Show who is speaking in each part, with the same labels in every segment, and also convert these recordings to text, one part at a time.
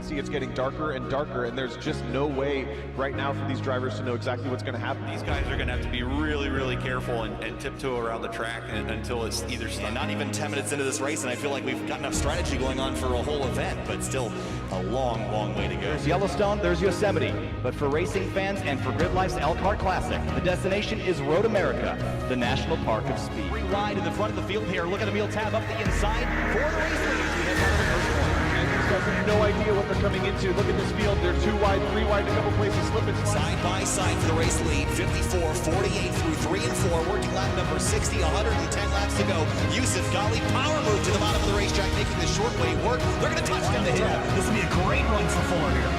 Speaker 1: see it's getting darker and darker, and there's just no way right now for these drivers to know exactly what's going to happen.
Speaker 2: These guys are going to have to be really, really careful and tiptoe around the track until it's either not even 10 minutes into this race, and I feel like we've got enough strategy going on for a whole event, but still a long, long way to go.
Speaker 3: There's Yellowstone, there's Yosemite, but for racing fans and for Grid Life's Elkhart Classic, the destination is Road America, the National Park of Speed.
Speaker 4: Free ride in the front of the field here. Look at the wheel tab up the inside for the race leaders. We head down to the first corner.
Speaker 1: And these guys have no idea what they're coming into. Look at this field. They're 2 wide, 3 wide, a couple places slipping.
Speaker 5: Side by side for the race lead, 54, 48 through 3 and 4, working lap number 60, 110 laps to go. Yusuf Ghali, power move to the bottom of the racetrack, making the short way work. They're going to touch down the hill.
Speaker 4: This will be a great run for Fuller here.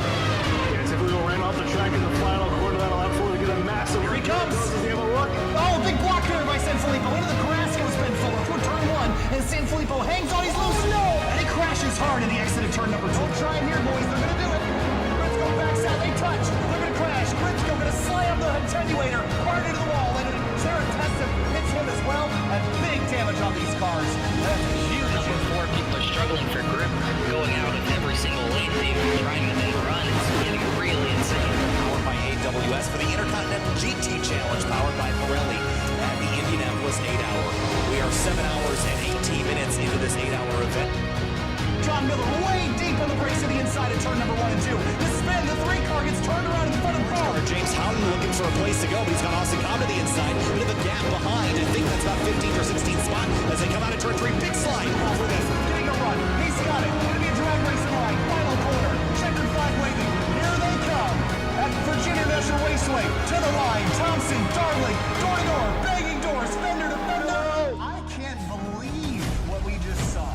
Speaker 6: Yes, if we go right off the track in the final quarter, that'll have Fuller get a massive.
Speaker 4: Here he comes.
Speaker 6: Does he have a look?
Speaker 4: Oh, big block there by Sanfilippo. Into the grass goes Ben Fuller toward turn 1, and Sanfilippo hangs on. He's loose. No! And he crashes hard in the exit of turn number 2. Don't try him here, boys. They're going to do it. Briscoe backs out. They touch. They're going to crash. Briscoe going to slam the attenuator hard into the wall, and Sarah Tesson hits him as well. And big damage on these cars. That's huge.
Speaker 7: Number 4, people are struggling for grip, going out of every single lane, even trying to make a run. It's getting really insane.
Speaker 5: Powered by AWS for the Intercontinental GT Challenge, powered by Pirelli at the Indianapolis 8-hour. We are 7 hours and 18 minutes into this 8-hour event.
Speaker 4: John Miller way deep on the brakes to the inside of turn number 1 and 2. The spin, the 3 car gets turned around in the front of the car.
Speaker 5: James Houghton looking for a place to go, but he's got Austin Cobb to the inside. Bit of a gap behind. I think that's about 15th or 16th spot as they come out of turn 3. Big slide for this.
Speaker 4: Getting a run. He's got it. Going to be a drag racing line. Final corner. Checkered flag waving. Here they come. At Virginia National Raceway. To the line. Thompson, Darling, door to door. Banging doors. Fender to fender. I can't believe what we just saw.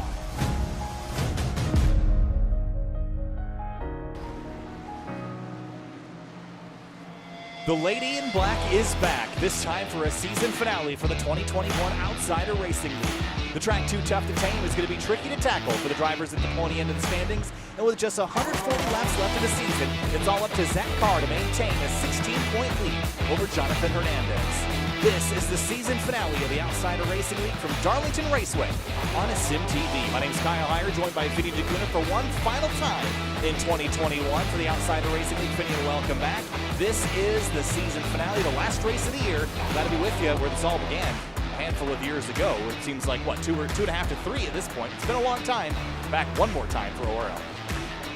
Speaker 8: The Lady in Black is back, this time for a season finale for the 2021 Outsider Racing League. The track too tough to tame is going to be tricky to tackle for the drivers at the pony end of the standings, and with just 140 laps left of the season, it's all up to Zach Carr to maintain a 16-point lead over Jonathan Hernandez. This is the season finale of the Outsider Racing League from Darlington Raceway on a Sim TV. My name's Kyle Heyer, joined by Vinny DeCuna for one final time in 2021 for the Outsider Racing League. Vinny, welcome back. This is the season finale, the last race of the year. Glad to be with you where this all began a handful of years ago. It seems like, what, 2.5 to 3 at this point. It's been a long time. Back one more time for ORL.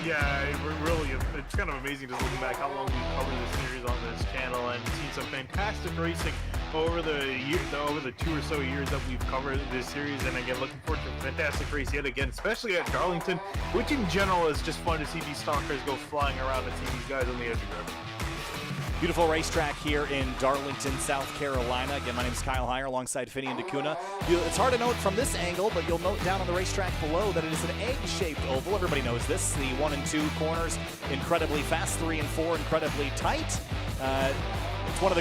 Speaker 6: Yeah, really, it's kind of amazing just looking back how long we've covered this series on this channel and seen some fantastic racing over the 2 or so years that we've covered this series. And again, looking forward to a fantastic race yet again, especially at Darlington, which in general is just fun to see these stock cars go flying around and see these guys on the edge of gravity.
Speaker 8: Beautiful racetrack here in Darlington, South Carolina. Again, my name is Kyle Heyer alongside Finney and DeCuna. It's hard to note from this angle, but you'll note down on the racetrack below that it is an egg-shaped oval. Everybody knows this. The 1 and 2 corners incredibly fast, 3 and 4 incredibly tight. It's one of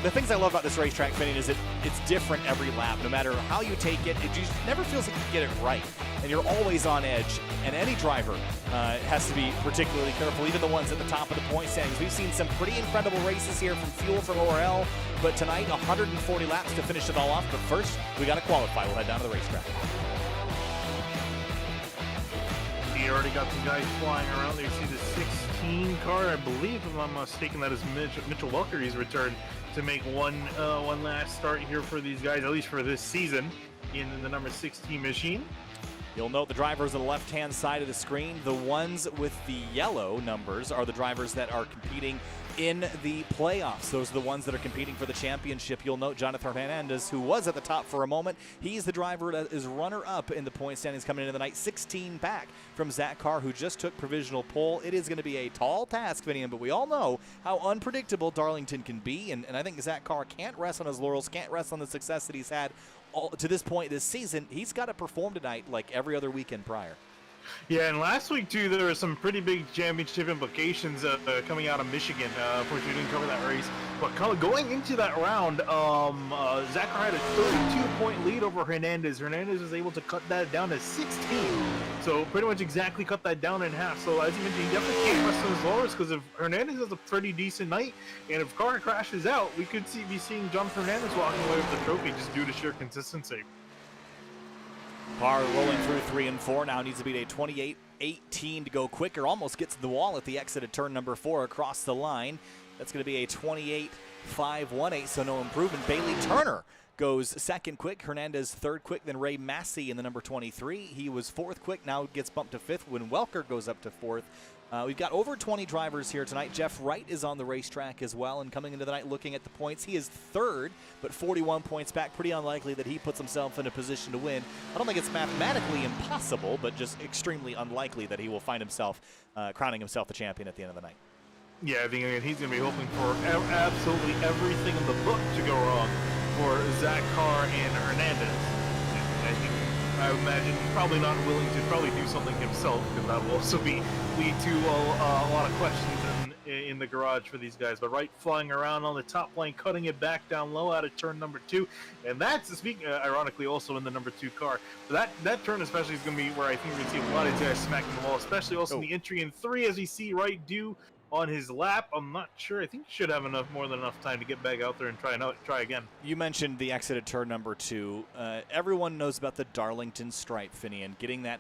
Speaker 8: the things I love about this racetrack, Finney, is it's different every lap. No matter how you take it, it just never feels like you get it right. And you're always on edge. And any driver has to be particularly careful, even the ones at the top of the point standings. We've seen some pretty incredible races here from Fuel from ORL, but tonight 140 laps to finish it all off. But first, we got to qualify. We'll head down to the racetrack.
Speaker 6: You already got the guys flying around there. You see the 16 car, I believe, if I'm not mistaken, that is Mitchell Welkery's return to make one last start here for these guys, at least for this season, in the number 16 machine.
Speaker 8: You'll note the drivers on the left-hand side of the screen. The ones with the yellow numbers are the drivers that are competing in the playoffs. Those are the ones that are competing for the championship. You'll note Jonathan Hernandez, who was at the top for a moment. He's the driver that is runner-up in the point standings coming into the night. 16 back from Zach Carr, who just took provisional pole. It is going to be a tall task, Vinny, but we all know how unpredictable Darlington can be, and I think Zach Carr can't rest on his laurels, can't rest on the success that he's had to this point this season. He's got to perform tonight like every other weekend prior.
Speaker 6: Yeah, and last week, too, there were some pretty big championship implications coming out of Michigan. Unfortunately, we didn't cover that race. But going into that round, Zach Carr had a 32-point lead over Hernandez. Hernandez was able to cut that down to 16. So pretty much exactly cut that down in half. So as you mentioned, he definitely can't rest on his laurels, because if Hernandez has a pretty decent night, and if Carr crashes out, we could be seeing Jonathan Hernandez walking away with the trophy just due to sheer consistency.
Speaker 8: Carr rolling through 3 and 4, now needs to beat a 28 18 to go quicker, almost gets to the wall at the exit of turn number 4 across the line. That's going to be a 28.518, so no improvement. Bailey Turner goes second quick, Hernandez third quick, then Ray Massey in the number 23. He was fourth quick, now gets bumped to fifth when Welker goes up to fourth. We've got over 20 drivers here tonight. Jeff Wright is on the racetrack as well, and coming into the night looking at the points, he is third, but 41 points back. Pretty unlikely that he puts himself in a position to win. I don't think it's mathematically impossible, but just extremely unlikely that he will find himself crowning himself the champion at the end of the night.
Speaker 6: Yeah, I think he's going to be hoping for absolutely everything in the book to go wrong for Zach Carr and Hernandez. I would imagine he's probably not willing to probably do something himself, because that will also lead to a lot of questions in the garage for these guys. But Wright flying around on the top lane, cutting it back down low out of turn number 2, and that's ironically also in the number 2 car. But that turn especially is going to be where I think we're going to see a lot of guys smacking the wall, especially also in the entry in 3, as we see Wright do on his lap. I'm not sure. I think he should have more than enough time to get back out there and try again. You
Speaker 8: mentioned the exit at turn number 2. Everyone knows about the Darlington stripe, Finian. Getting that,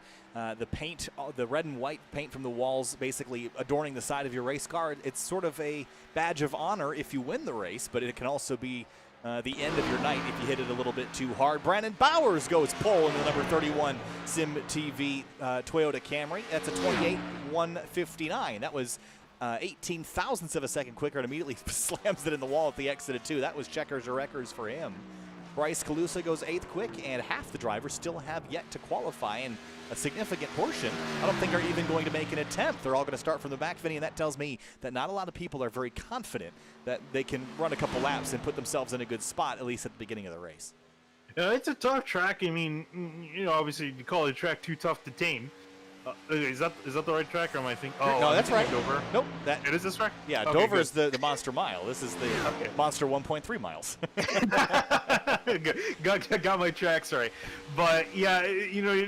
Speaker 8: the paint, the red and white paint from the walls basically adorning the side of your race car. It's sort of a badge of honor if you win the race, but it can also be the end of your night if you hit it a little bit too hard. Brandon Bowers goes pole in the number 31 Sim TV Toyota Camry. That's a 28.159. That was 18 thousandths of a second quicker, and immediately slams it in the wall at the exit of 2. That was checkers or wreckers for him. Bryce Calusa goes 8th quick, and half the drivers still have yet to qualify, and a significant portion I don't think are even going to make an attempt. They're all going to start from the back, Vinny, and that tells me that not a lot of people are very confident that they can run a couple laps and put themselves in a good spot, at least at the beginning of the race.
Speaker 6: It's a tough track. I mean, obviously you call the track too tough to tame. Is that the right track, or am I thinking? Oh,
Speaker 8: no, that's right.
Speaker 6: Dover.
Speaker 8: Nope,
Speaker 6: it is this track.
Speaker 8: Yeah, okay, Dover is the monster mile. This is the monster 1.3 miles.
Speaker 6: got my tracks right. But yeah,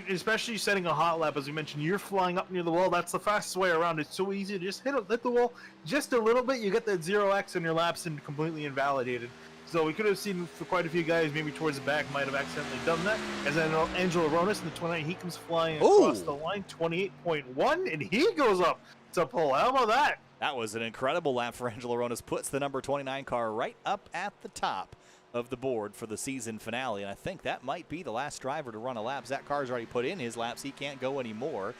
Speaker 6: especially setting a hot lap, as we mentioned, you're flying up near the wall. That's the fastest way around. It's so easy to just hit the wall just a little bit. You get that 0x and your lap's completely invalidated. So we could have seen for quite a few guys, maybe towards the back, might have accidentally done that. As then Angelo Ronis in the 29, he comes flying across the line, 28.1, and he goes up to pole. How about that?
Speaker 8: That was an incredible lap for Angelo Ronis. Puts the number 29 car right up at the top of the board for the season finale, and I think that might be the last driver to run a lap. Zach Carr's already put in his laps. He can't go anymore.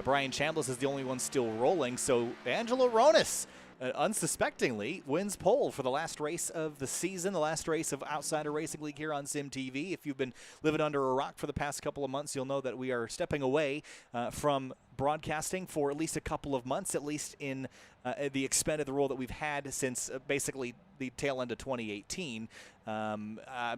Speaker 8: Brian Chambliss is the only one still rolling, so Angelo Ronis unsuspectingly wins pole for the last race of the season, the last race of Outsider Racing League here on Sim TV. If you've been living under a rock for the past couple of months, you'll know that we are stepping away from broadcasting for at least a couple of months, at least in the expanded role that we've had since basically the tail end of 2018.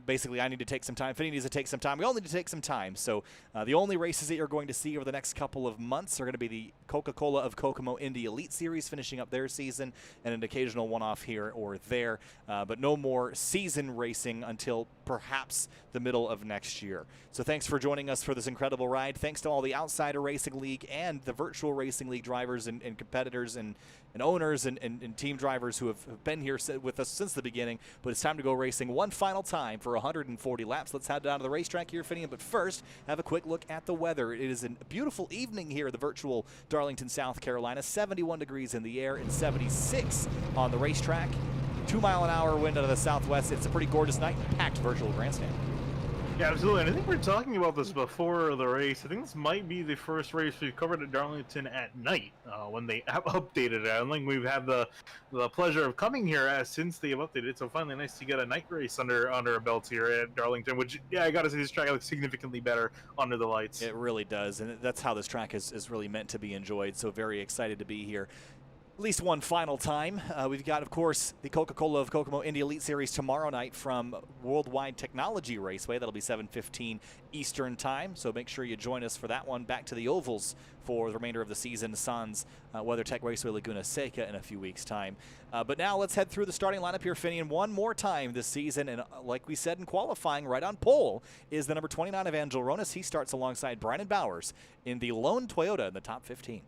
Speaker 8: Basically, I need to take some time. Finney needs to take some time. We all need to take some time. So the only races that you're going to see over the next couple of months are going to be the Coca-Cola of Kokomo Indy Elite Series finishing up their season, and an occasional one-off here or there. But no more season racing until perhaps the middle of next year. So thanks for joining us for this incredible ride. Thanks to all the Outsider Racing League and the Virtual Racing League drivers and competitors and owners and team drivers who have been here with us since the beginning. But it's time to go racing one final time for 140 laps. Let's head down to the racetrack here, Finian. But first, have a quick look at the weather. It is a beautiful evening here at the virtual Darlington, South Carolina. 71 degrees in the air and 76 on the racetrack. 2-mile-an-hour wind out of the southwest. It's a pretty gorgeous night. Packed virtual grandstand.
Speaker 6: Yeah, absolutely. And I think we were talking about this before the race. I think this might be the first race we've covered at Darlington at night when they have updated it. I don't think we've had the pleasure of coming here since they have updated it. So finally nice to get a night race under our belts here at Darlington, which, yeah, I got to say this track looks significantly better under the lights.
Speaker 8: It really does. And that's how this track is really meant to be enjoyed. So very excited to be here. At least one final time. We've got, of course, the Coca-Cola of Kokomo Indy Elite Series tomorrow night from Worldwide Technology Raceway. That'll be 7:15 Eastern Time, so make sure you join us for that one. Back to the ovals for the remainder of the season, Sans WeatherTech Raceway Laguna Seca in a few weeks' time. But now let's head through the starting lineup here, Finian, one more time this season. And like we said in qualifying, right on pole is the number 29 of Angelo Ronis. He starts alongside Brandon Bowers in the lone Toyota in the top 15.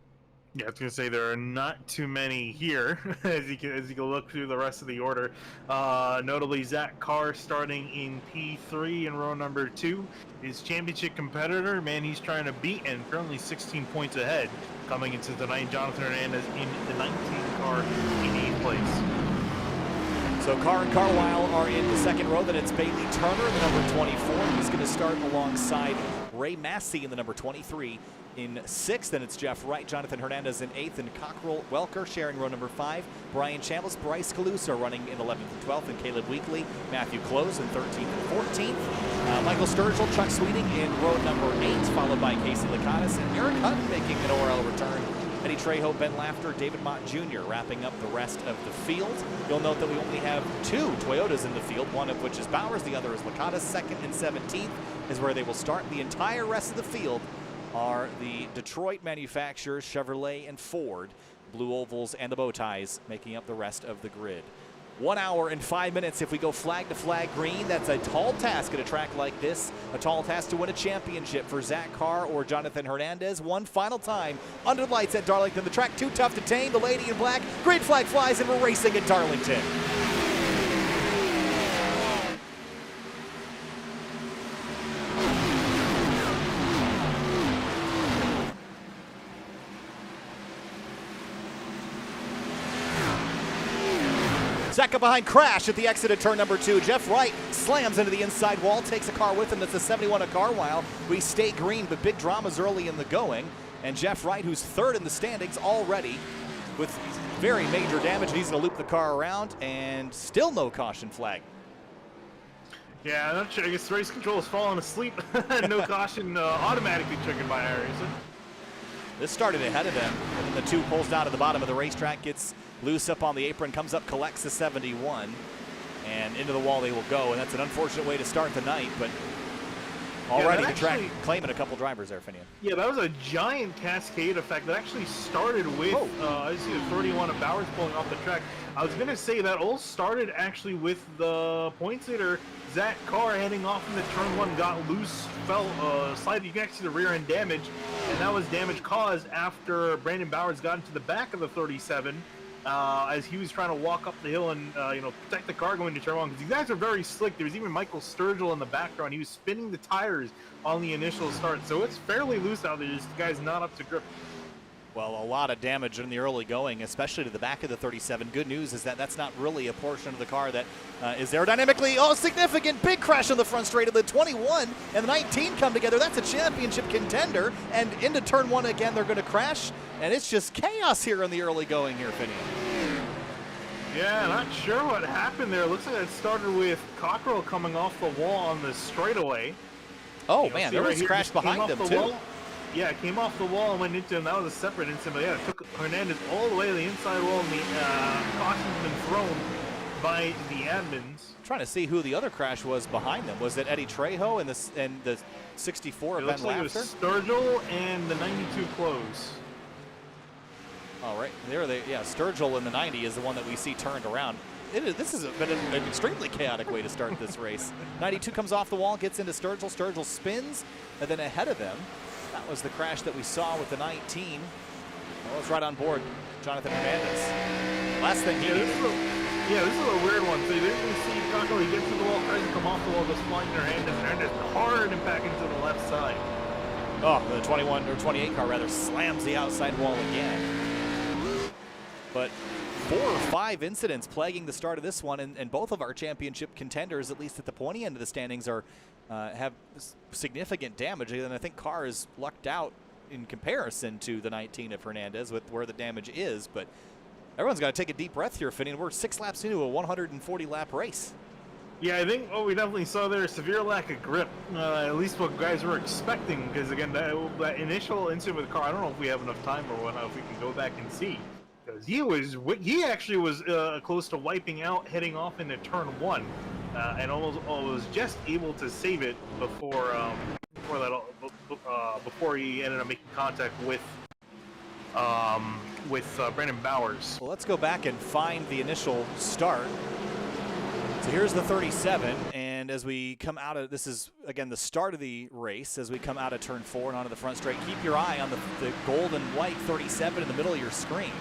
Speaker 6: Yeah, I was gonna say there are not too many here as you can look through the rest of the order. Notably, Zach Carr starting in P3 in row number 2. His championship competitor, man, he's trying to beat, and currently 16 points ahead coming into tonight. Jonathan Hernandez in the 19 car in 8th place.
Speaker 8: So Carr and Carwell are in the second row. Then it's Bailey Turner, the number 24. He's going to start alongside Ray Massey in the number 23. In 6th, then it's Jeff Wright, Jonathan Hernandez in 8th, and Cockrell Welker sharing row number 5. Brian Chambliss, Bryce Calusa running in 11th and 12th, and Caleb Weekly, Matthew Close in 13th and 14th. Michael Sturgill, Chuck Sweeting in row number 8, followed by Casey Lakatos, and Eric Hutton making an ORL return. Eddie Trejo, Ben Laughter, David Mott Jr. wrapping up the rest of the field. You'll note that we only have 2 Toyotas in the field, one of which is Bowers, the other is Lakatos. 2nd and 17th is where they will start. The entire rest of the field are the Detroit manufacturers, Chevrolet and Ford, blue ovals and the bow ties making up the rest of the grid. 1 hour and 5 minutes if we go flag to flag green. That's a tall task at a track like this. A tall task to win a championship for Zach Carr or Jonathan Hernandez. One final time under the lights at Darlington. The track too tough to tame. The lady in black. Green flag flies and we're racing at Darlington. Second behind crash at the exit of turn number 2. Jeff Wright slams into the inside wall, takes a car with him. That's a 71 at Carwell. We stay green, but big dramas early in the going. And Jeff Wright, who's 3rd in the standings already with very major damage. He's going to loop the car around, and still no caution flag.
Speaker 6: Yeah, I'm not sure. I guess race control is falling asleep. No caution automatically triggered by iRacing.
Speaker 8: This started ahead of them, and then the 2 pulls down to the bottom of the racetrack, gets loose up on the apron, comes up, collects the 71, and into the wall they will go. And that's an unfortunate way to start the night, but already the track claiming a couple drivers there, Finian.
Speaker 6: Yeah, that was a giant cascade effect that actually started with, I see the 31 of Bowers pulling off the track. I was going to say that all started actually with the points leader, Zach Carr, heading off into turn 1, got loose, fell, slightly, you can actually see the rear end damage, and that was damage caused after Brandon Bowers got into the back of the 37. As he was trying to walk up the hill and protect the car going to turn 1, because these guys are very slick. There was even Michael Sturgill in the background. He was spinning the tires on the initial start, so it's fairly loose out there. This guy's not up to grip.
Speaker 8: Well, a lot of damage in the early going, especially to the back of the 37. Good news is that that's not really a portion of the car that is aerodynamically, significant. Big crash on the front straight of the 21 and the 19 come together. That's a championship contender. And into turn 1 again, they're going to crash. And it's just chaos here in the early going here, Finian.
Speaker 6: Yeah, not sure what happened there. Looks like it started with Cockrell coming off the wall on the straightaway.
Speaker 8: Oh, man, there was a crash behind him, too.
Speaker 6: Yeah, it came off the wall and went into him. That was a separate incident. But yeah, it took Hernandez all the way to the inside wall, and the caution's been thrown by the admins.
Speaker 8: I'm trying to see who the other crash was behind them. Was it Eddie Trejo and the 64 of Ben Laughter?
Speaker 6: It looks like it was Sturgill and the 92 Close.
Speaker 8: All right, there they. Yeah, Sturgill in the 90 is the one that we see turned around. This has been an extremely chaotic way to start this race. 92 comes off the wall, gets into Sturgill. Sturgill spins, and then ahead of them, that was the crash that we saw with the 19. Well, it's right on board, Jonathan Hernandez. Last thing he needed.
Speaker 6: This is a weird one. So you didn't see Cockrell, he gets to the wall, tries to come off the wall, goes flying to Hernandez hard and back into the left side.
Speaker 8: Oh, the 21 or 28 car rather slams the outside wall again. But 4 or 5 incidents plaguing the start of this one, and both of our championship contenders, at least at the pointy end of the standings, are have significant damage. And I think Carr is lucked out in comparison to the 19 of Hernandez with where the damage is. But everyone's got to take a deep breath here, Finney. We're 6 laps into a 140-lap race.
Speaker 6: Yeah, I think what we definitely saw there is severe lack of grip, at least what guys were expecting, because again, that initial incident with Carr, I don't know if we have enough time or whatnot, if we can go back and see. Because he actually was close to wiping out, heading off into turn 1, and almost was just able to save it before he ended up making contact with Brandon Bowers.
Speaker 8: Well, let's go back and find the initial start. So here's the 37, and And as we come out of, this is, again, the start of the race, as we come out of turn 4 and onto the front straight, keep your eye on the gold and white 37 in the middle of your screen.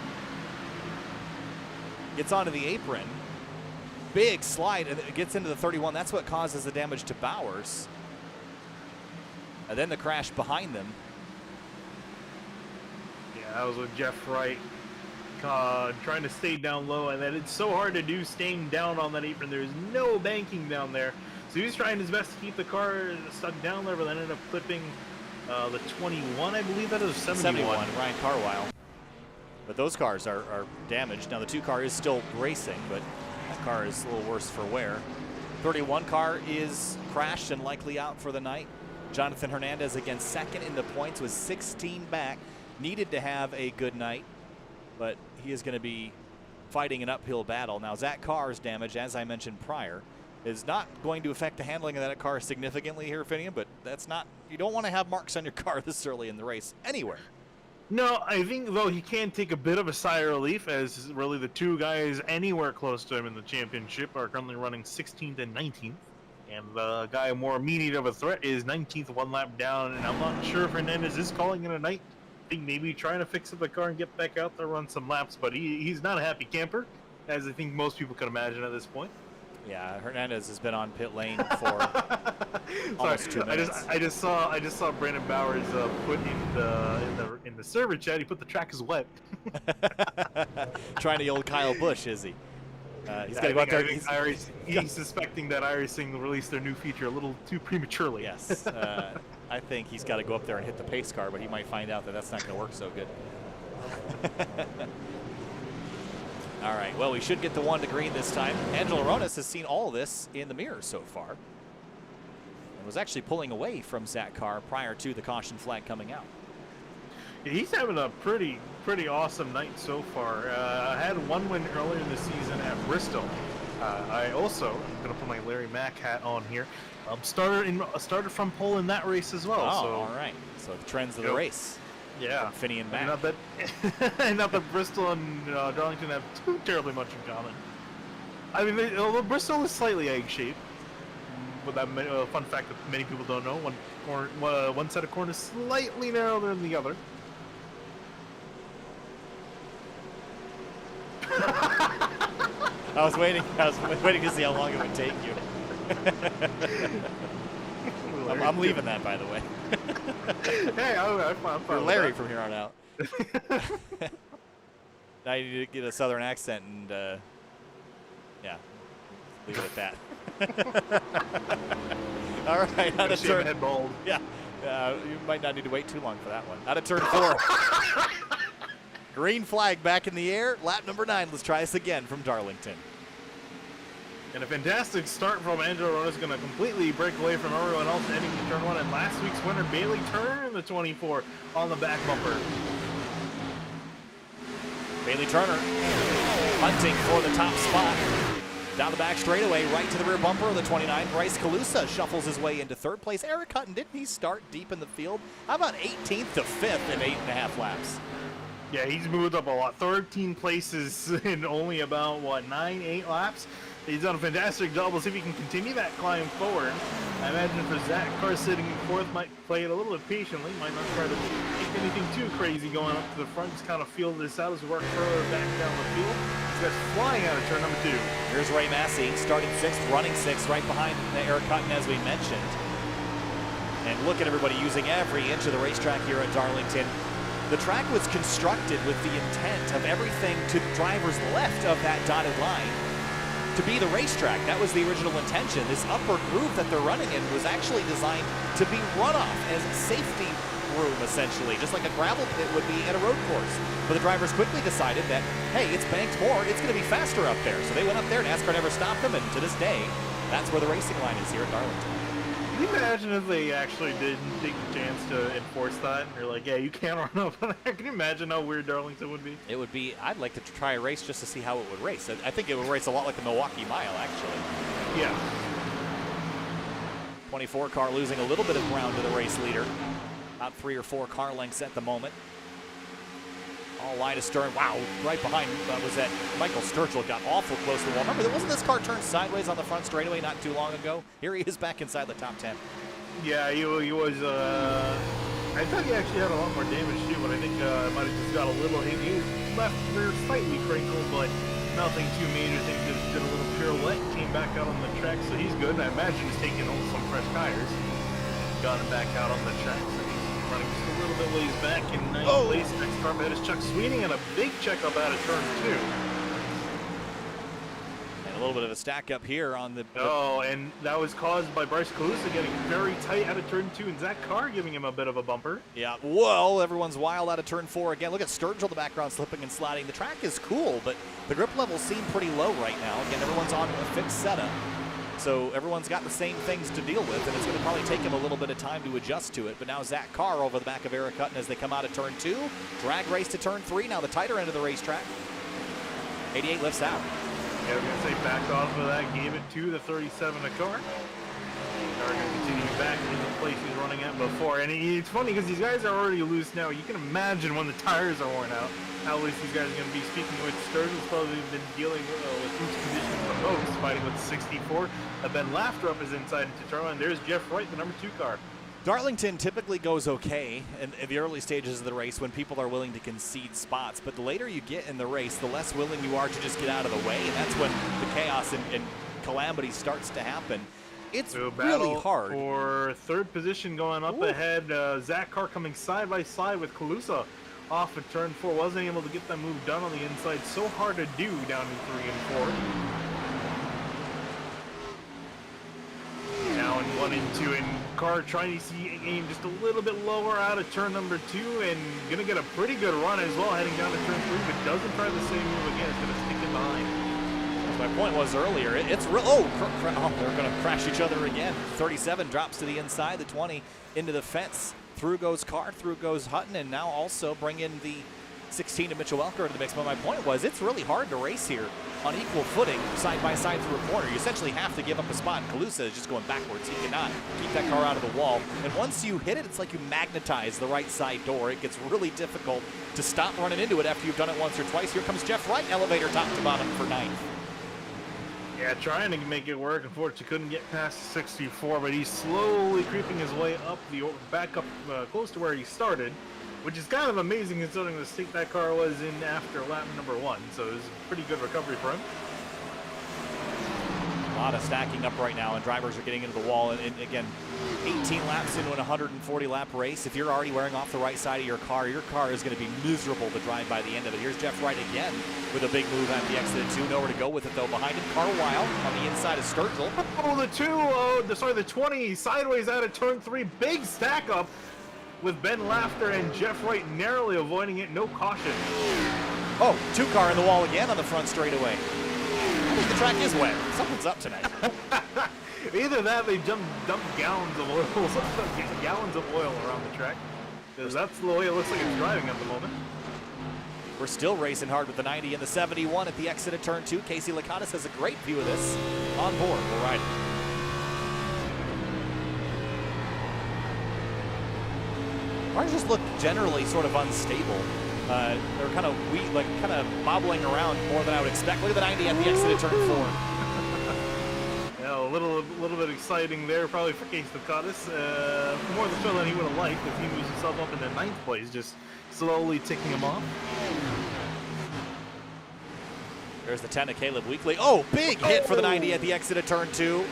Speaker 8: Gets onto the apron. Big slide, and it gets into the 31. That's what causes the damage to Bowers. And then the crash behind them.
Speaker 6: Yeah, that was with Jeff Wright trying to stay down low, and then it's so hard to do staying down on that apron. There's no banking down there. So he was trying his best to keep the car stuck down there, but then ended up clipping the 21, I believe that is 71.
Speaker 8: Ryan Carwell. But those cars are damaged. Now the 2 car is still racing, but that car is a little worse for wear. 31 car is crashed and likely out for the night. Jonathan Hernandez, again, second in the points, was 16 back. Needed to have a good night, but he is going to be fighting an uphill battle. Now, Zach Carr's damage, as I mentioned prior, is not going to affect the handling of that car significantly here, Finian, but that's not, you don't want to have marks on your car this early in the race anywhere.
Speaker 6: No, I think, though, he can take a bit of a sigh of relief, as really the 2 guys anywhere close to him in the championship are currently running 16th and 19th. And the guy more immediate of a threat is 19th, 1 lap down, and I'm not sure if Hernandez is calling it a night. I think maybe trying to fix up the car and get back out there, run some laps, but he's not a happy camper, as I think most people can imagine at this point.
Speaker 8: Yeah, Hernandez has been on pit lane for almost 2 minutes.
Speaker 6: I just saw Brandon Bowers put in the server chat. He put the track is wet.
Speaker 8: Trying to old Kyle Busch, is he? He's got to go out there.
Speaker 6: He's suspecting that iRacing will release their new feature a little too prematurely.
Speaker 8: Yes. I think he's got to go up there and hit the pace car, but he might find out that that's not going to work so good. All right, well, we should get the 1 to green this time. Angelo Ronas has seen all of this in the mirror so far, and was actually pulling away from Zach Carr prior to the caution flag coming out.
Speaker 6: Yeah, he's having a pretty awesome night so far. I had 1 win earlier in the season at Bristol. I also, I'm going to put my Larry Mack hat on here, started from pole in that race as well.
Speaker 8: Oh,
Speaker 6: so,
Speaker 8: all right. So the trends of the race.
Speaker 6: Yeah.
Speaker 8: Finney and Mack.
Speaker 6: Not that Bristol and Darlington have too terribly much in common. I mean, although Bristol is slightly egg-shaped, but that fun fact that many people don't know, one set of corners slightly narrower than the other.
Speaker 8: I was waiting to see how long it would take you. I'm leaving that, by the way.
Speaker 6: Hey, I'm fine.
Speaker 8: For Larry from here on out. Now you need to get a southern accent and, yeah, leave it at that. All right, out of turn.
Speaker 6: Head bald.
Speaker 8: Yeah, you might not need to wait too long for that one. Out of turn 4. Green flag back in the air. Lap number 9. Let's try this again from Darlington.
Speaker 6: And a fantastic start from Angelo Ronas, going to completely break away from everyone else, ending the turn 1. And last week's winner, Bailey Turner, in the 24 on the back bumper.
Speaker 8: Bailey Turner hunting for the top spot. Down the back straightaway, right to the rear bumper of the 29. Bryce Calusa shuffles his way into 3rd place. Eric Hutton, didn't he start deep in the field? How about 18th to 5th in 8.5 laps?
Speaker 6: Yeah, he's moved up a lot. 13 places in only about, 8 laps? He's done a fantastic job. We'll see if he can continue that climb forward. I imagine for Zach Carr sitting in 4th, might play it a little bit patiently, might not try to take anything too crazy going up to the front, just kind of feel this out as we work further back down the field. This guy's flying out of turn number 2.
Speaker 8: Here's Ray Massey, starting 6th, running 6th, right behind Eric Hutton, as we mentioned. And look at everybody using every inch of the racetrack here at Darlington. The track was constructed with the intent of everything to the driver's left of that dotted line to be the racetrack. That was the original intention. This upper groove that they're running in was actually designed to be runoff as a safety room, essentially, just like a gravel pit would be at a road course. But the drivers quickly decided that, hey, it's banked more, it's going to be faster up there. So they went up there, NASCAR never stopped them, and to this day, that's where the racing line is here at Darlington.
Speaker 6: Can you imagine if they actually did take the chance to enforce that? And you're like, yeah, you can't run up there. Can you imagine how weird Darlington would be?
Speaker 8: It would be, I'd like to try a race just to see how it would race. I think it would race a lot like the Milwaukee Mile, actually.
Speaker 6: Yeah.
Speaker 8: 24 car losing a little bit of ground to the race leader. About 3 or 4 car lengths at the moment. All line of stern. Wow, right behind was that Michael Sturgill got awful close to the wall. Remember, wasn't this car turned sideways on the front straightaway not too long ago? Here he is back inside the top 10.
Speaker 6: Yeah, he was. I thought he actually had a lot more damage too, but I think might have just got a little hit. He left rear slightly crinkled, but nothing too major. I think just did a little pirouette, came back out on the track, so he's good. I imagine he's taking home some fresh tires. Got him back out on the track, so he's running just a little bit ways back in ninth place. Next car ahead is Chuck Sweeney, and a big checkup out of turn 2.
Speaker 8: And a little bit of a stack up here on the.
Speaker 6: Oh, and that was caused by Bryce Calusa getting very tight out of turn 2, and Zach Carr giving him a bit of a bumper.
Speaker 8: Yeah, whoa, everyone's wild out of turn 4 again. Look at Sturgill in the background slipping and sliding. The track is cool, but the grip levels seem pretty low right now. Again, everyone's on a fixed setup. So everyone's got the same things to deal with, and it's going to probably take him a little bit of time to adjust to it. But now Zach Carr over the back of Eric Hutton as they come out of turn 2. Drag race to turn 3, now the tighter end of the racetrack. 88 lifts out.
Speaker 6: Yeah, I was going to say back off of that, gave it to the 37 of Carr. Carr going to continue back into the place he's running at before. And it's funny because these guys are already loose now. You can imagine when the tires are worn out how loose these guys are going to be. Speaking with Sturgill's probably been dealing with loose conditions the most, fighting with 64. Ben Laftrup is inside into turn 1. There's Jeff Wright, the number 2 car.
Speaker 8: Darlington typically goes okay in the early stages of the race when people are willing to concede spots, but the later you get in the race, the less willing you are to just get out of the way, and that's when the chaos and calamity starts to happen. It's really hard.
Speaker 6: For third position going up ahead, Zach Carr coming side by side with Calusa off of turn 4. Wasn't able to get that move done on the inside. So hard to do down in 3 and 4. Now in 1 and 2, and Carr trying to see aim just a little bit lower out of turn number 2, and gonna get a pretty good run as well heading down to turn 3, but doesn't try the same move again. It's gonna stick it behind.
Speaker 8: As my point was earlier, it's real. They're gonna crash each other again. 37 drops to the inside, the 20 into the fence. Through goes Carr, through goes Hutton, and now also bring in the 16 to Mitchell Welker into the mix. But my point was, it's really hard to race here on equal footing, side by side through a corner. You essentially have to give up a spot, and Calusa is just going backwards. He cannot keep that car out of the wall. And once you hit it, it's like you magnetize the right side door. It gets really difficult to stop running into it after you've done it once or twice. Here comes Jeff Wright, elevator top to bottom for 9th.
Speaker 6: Yeah, trying to make it work. Unfortunately, couldn't get past 64, but he's slowly creeping his way up back up close to where he started, which is kind of amazing considering the state that car was in after lap number 1. So it was a pretty good recovery for him.
Speaker 8: A lot of stacking up right now, and drivers are getting into the wall. And again, 18 laps into an 140-lap race. If you're already wearing off the right side of your car is going to be miserable to drive by the end of it. Here's Jeff Wright again with a big move at the exit of 2. Nowhere to go with it, though. Behind him, Carwell on the inside of Sturgill.
Speaker 6: Oh, the 20 sideways out of turn 3. Big stack up with Ben Lafter and Jeff Wright narrowly avoiding it. No caution.
Speaker 8: Oh, 2 car in the wall again on the front straightaway. I think the track is wet. Something's up tonight.
Speaker 6: Either that, they dumped gallons of oil around the track. Because that's the way it looks like it's driving at the moment.
Speaker 8: We're still racing hard with the 90 and the 71 at the exit of turn 2. Casey Lakatos has a great view of this on board. We're riding. Cars just look generally sort of unstable. They're kind of weak, like kind of bobbling around more than I would expect. Look at the 90 at the exit of turn 4.
Speaker 6: Yeah, a little bit exciting there, probably for Casey Lakatos. More the thrill than he would have liked if he moves himself up into 9th place, just slowly ticking him off.
Speaker 8: There's the 10 of Caleb Weekly. Oh, big hit for the 90 at the exit of turn 2.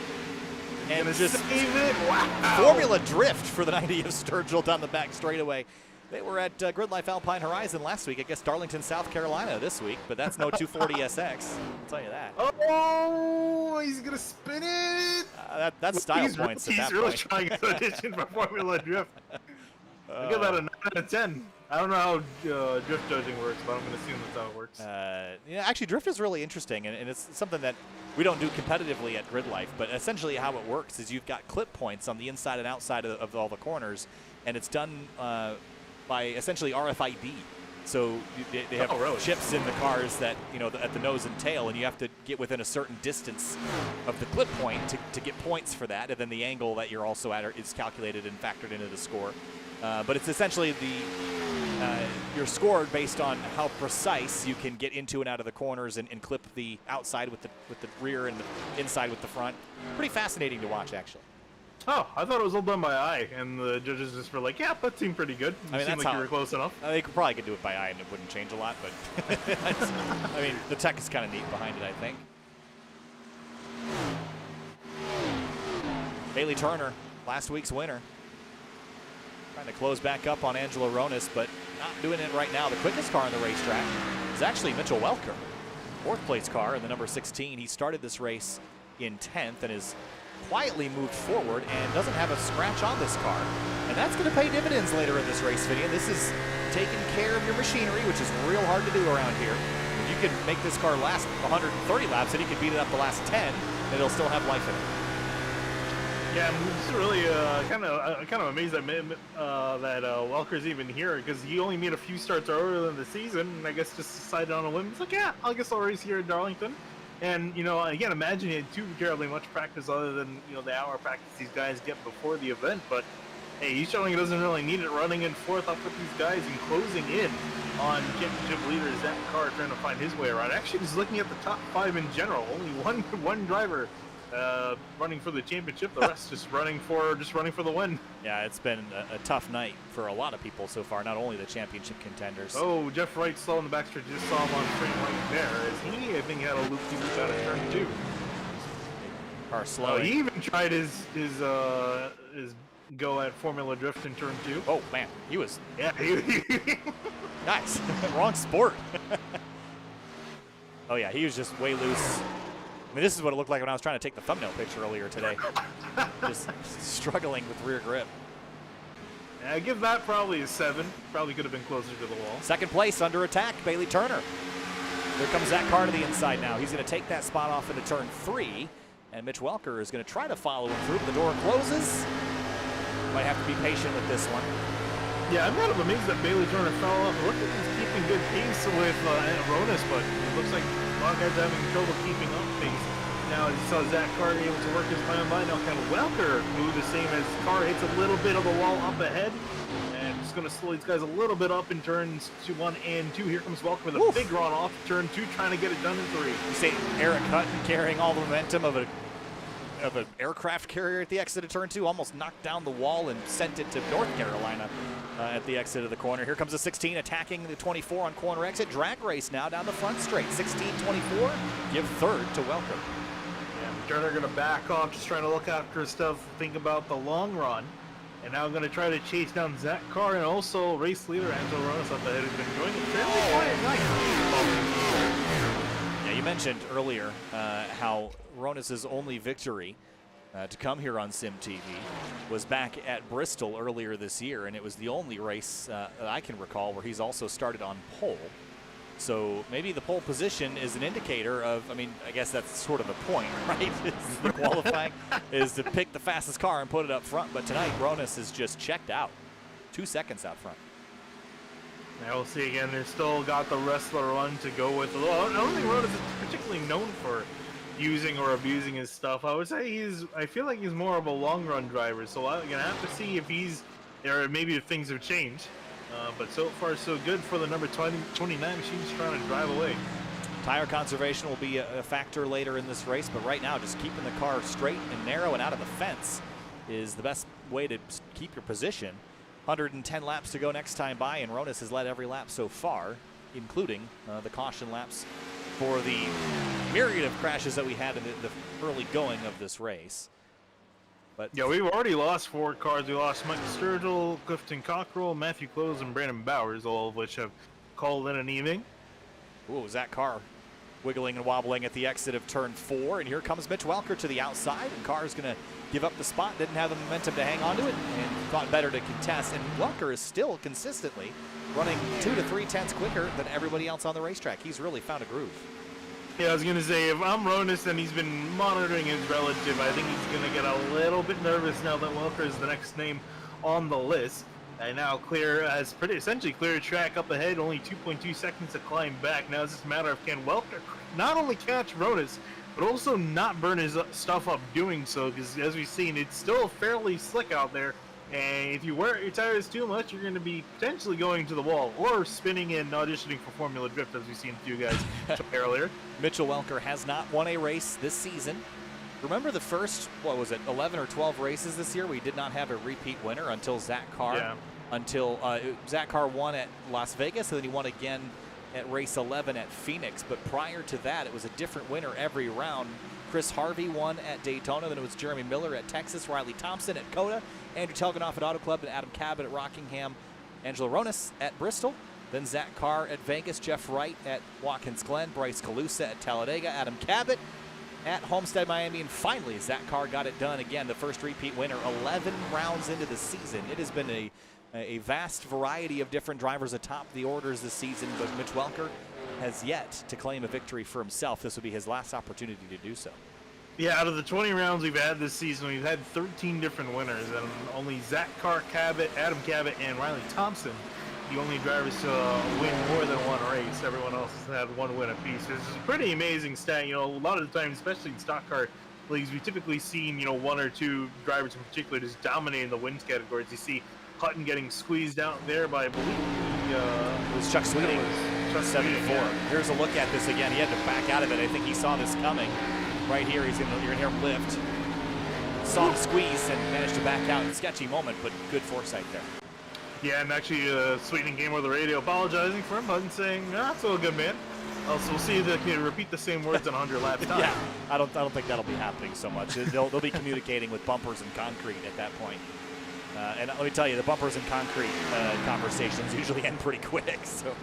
Speaker 8: And just
Speaker 6: save it. Wow.
Speaker 8: Formula drift for the 90 of Sturgill down the back straightaway. They were at Grid Life Alpine Horizon last week. I guess Darlington, South Carolina this week, but that's no 240 SX. I'll tell you that.
Speaker 6: Oh, he's going to spin it.
Speaker 8: That's style points at that point.
Speaker 6: He's really trying to audition for Formula Drift. I give that a 9 out of 10. I don't know how drift judging works, but I'm going to assume that's how it works.
Speaker 8: Yeah, actually, drift is really interesting, and it's something that we don't do competitively at Grid Life, but essentially how it works is you've got clip points on the inside and outside of all the corners, and it's done by essentially RFID. So they have chips in the cars that, at the nose and tail, and you have to get within a certain distance of the clip point to get points for that, and then the angle that you're also at is calculated and factored into the score. But it's essentially you're scored based on how precise you can get into and out of the corners and clip the outside with the rear and the inside with the front. Pretty fascinating to watch, actually.
Speaker 6: Oh, I thought it was all done by eye, and the judges just were like, yeah, that seemed pretty good.
Speaker 8: I mean,
Speaker 6: seemed like you were close enough.
Speaker 8: They probably could do it by eye and it wouldn't change a lot, but I mean, the tech is kind of neat behind it, I think. Bailey Turner, last week's winner. Trying to close back up on Angela Ronis, but not doing it right now. The quickest car on the racetrack is actually Mitchell Welker. Fourth place car in the number 16. He started this race in 10th and is quietly moved forward and doesn't have a scratch on this car. And that's going to pay dividends later in this race, Finian. This is taking care of your machinery, which is real hard to do around here. If you can make this car last 130 laps, and he can beat it up the last 10, and it'll still have life in it.
Speaker 6: Yeah, I'm just really kind of amazed that Welker's even here, because he only made a few starts earlier in the season, and I guess just decided on a whim. It's like, yeah, I guess I'll race here at Darlington. And, you know, I can't imagine he had too terribly much practice other than, you know, the hour practice these guys get before the event. But, hey, he's showing he doesn't really need it, running in fourth up with these guys and closing in on championship leader Zach Carr, trying to find his way around. Actually, just looking at the top 5 in general, only one driver running for the championship. The rest just running for the win.
Speaker 8: Yeah, it's been a tough night for a lot of people so far, not only the championship contenders.
Speaker 6: Oh, Jeff Wright slow in the backstretch. Just saw him on straight right there, as he, I think, had a loop-de-loop out of turn 2.
Speaker 8: Carr slow.
Speaker 6: He even tried his go at Formula Drift in turn 2.
Speaker 8: Oh man, he was.
Speaker 6: Yeah.
Speaker 8: Nice. Wrong sport. Oh yeah, he was just way loose. I mean, this is what it looked like when I was trying to take the thumbnail picture earlier today. Just struggling with rear grip.
Speaker 6: Yeah, I give that probably a 7. Probably could have been closer to the wall.
Speaker 8: Second place under attack, Bailey Turner. Here comes Zach Carr to the inside now. He's going to take that spot off into turn 3. And Mitch Welker is going to try to follow him through. The door closes. Might have to be patient with this one.
Speaker 6: Yeah, I'm kind of amazed that Bailey Turner fell off. It looked like he's keeping good pace with Ronis, but it looks like a lot of guys are having trouble keeping up pace. Now, as you saw Zach Carr able to work his plan by, now kind of Welker move the same as Carr hits a little bit of the wall up ahead. And just going to slow these guys a little bit up in turns 1 and 2. Here comes Welker with a big run off turn 2, trying to get it done in 3.
Speaker 8: You see Eric Hutton carrying all the momentum of an aircraft carrier at the exit of turn 2, almost knocked down the wall and sent it to North Carolina at the exit of the corner. Here comes the 16 attacking the 24 on corner exit. Drag race now down the front straight. 16-24, give third to Welker.
Speaker 6: Yeah, Turner going to back off, just trying to look after his stuff, think about the long run. And now going to try to chase down Zach Carr and also race leader Angela Ronis up ahead, who's been doing a fairly quiet night.
Speaker 8: Yeah, you mentioned earlier how Ronis' only victory to come here on Sim TV was back at Bristol earlier this year, and it was the only race that I can recall where he's also started on pole. So maybe the pole position is an indicator of, I mean, I guess that's sort of the point, right? The qualifying is to pick the fastest car and put it up front, but tonight Ronis is just checked out. 2 seconds out front.
Speaker 6: Now we'll see again, they've still got the wrestler run to go with. I don't think Ronis is particularly known for using or abusing his stuff. I would say I feel like he's more of a long run driver, so I'm gonna have to see if he's there. Maybe if things have changed, but so far so good for the number 29 machine, trying to drive away.
Speaker 8: Tire conservation will be a factor later in this race, but right now just keeping the car straight and narrow and out of the fence is the best way to keep your position. 110 laps to go next time by, and Ronis has led every lap so far, including the caution laps for the myriad of crashes that we had in the early going of this race. But
Speaker 6: yeah, we've already lost 4 cars. We lost Mike Sturgill, Clifton Cockrell, Matthew Close, and Brandon Bowers, all of which have called in an evening.
Speaker 8: Ooh, Zach Carr wiggling and wobbling at the exit of turn 4, and here comes Mitch Welker to the outside, and Carr's going to give up the spot, didn't have the momentum to hang on to it, and thought better to contest, and Welker is still consistently running 2 to 3 tenths quicker than everybody else on the racetrack. He's really found a groove.
Speaker 6: Yeah, I was going to say, if I'm Ronis and he's been monitoring his relative, I think he's going to get a little bit nervous now that Welker is the next name on the list. And now has essentially cleared track up ahead, only 2.2 seconds to climb back. Now it's just a matter of can Welker not only catch Ronis, but also not burn his stuff up doing so, because as we've seen, it's still fairly slick out there, And if you wear your tires too much, you're going to be potentially going to the wall or spinning and auditioning for Formula Drift, as we've seen a few guys earlier.
Speaker 8: Mitchell Welker has not won a race this season. Remember the first, 11 or 12 races this year? We did not have a repeat winner until Zach Carr.
Speaker 6: Yeah.
Speaker 8: Until Zach Carr won at Las Vegas, and then he won again at race 11 at Phoenix. But prior to that, it was a different winner every round. Chris Harvey won at Daytona, then it was Jeremy Miller at Texas, Riley Thompson at Coda, Andrew Telganoff at Auto Club, and Adam Cabot at Rockingham, Angelo Ronis at Bristol, then Zach Carr at Vegas, Jeff Wright at Watkins Glen, Bryce Calusa at Talladega, Adam Cabot at Homestead, Miami, and finally Zach Carr got it done again, the first repeat winner 11 rounds into the season. It has been a vast variety of different drivers atop the orders this season, but Mitch Welker has yet to claim a victory for himself. This would be his last opportunity to do so.
Speaker 6: Yeah, out of the 20 rounds we've had this season, we've had 13 different winners, and only Zach Carr, Cabot, Adam Cabot, and Riley Thompson, the only drivers to win more than one race. Everyone else has had one win apiece. This is a pretty amazing stat. You know, a lot of the time, especially in stock car leagues, we've typically seen, you know, one or two drivers in particular just dominating the wins categories. You see Hutton getting squeezed out there by, I believe,
Speaker 8: it was Chuck Sweeting, 74.
Speaker 6: Yeah.
Speaker 8: Here's a look at this again. He had to back out of it. I think he saw this coming. Right here, you're going to hear him lift. Saw him squeeze and managed to back out. Sketchy moment, but good foresight there.
Speaker 6: Yeah, and actually, Sweeting came over the radio apologizing for him, Hutton saying, "That's all good, man." Also, we'll see if they can repeat the same words in 100 laps time.
Speaker 8: Yeah, I don't think that'll be happening so much. They'll be communicating with bumpers and concrete at that point. And let me tell you, the bumpers and concrete conversations usually end pretty quick. So.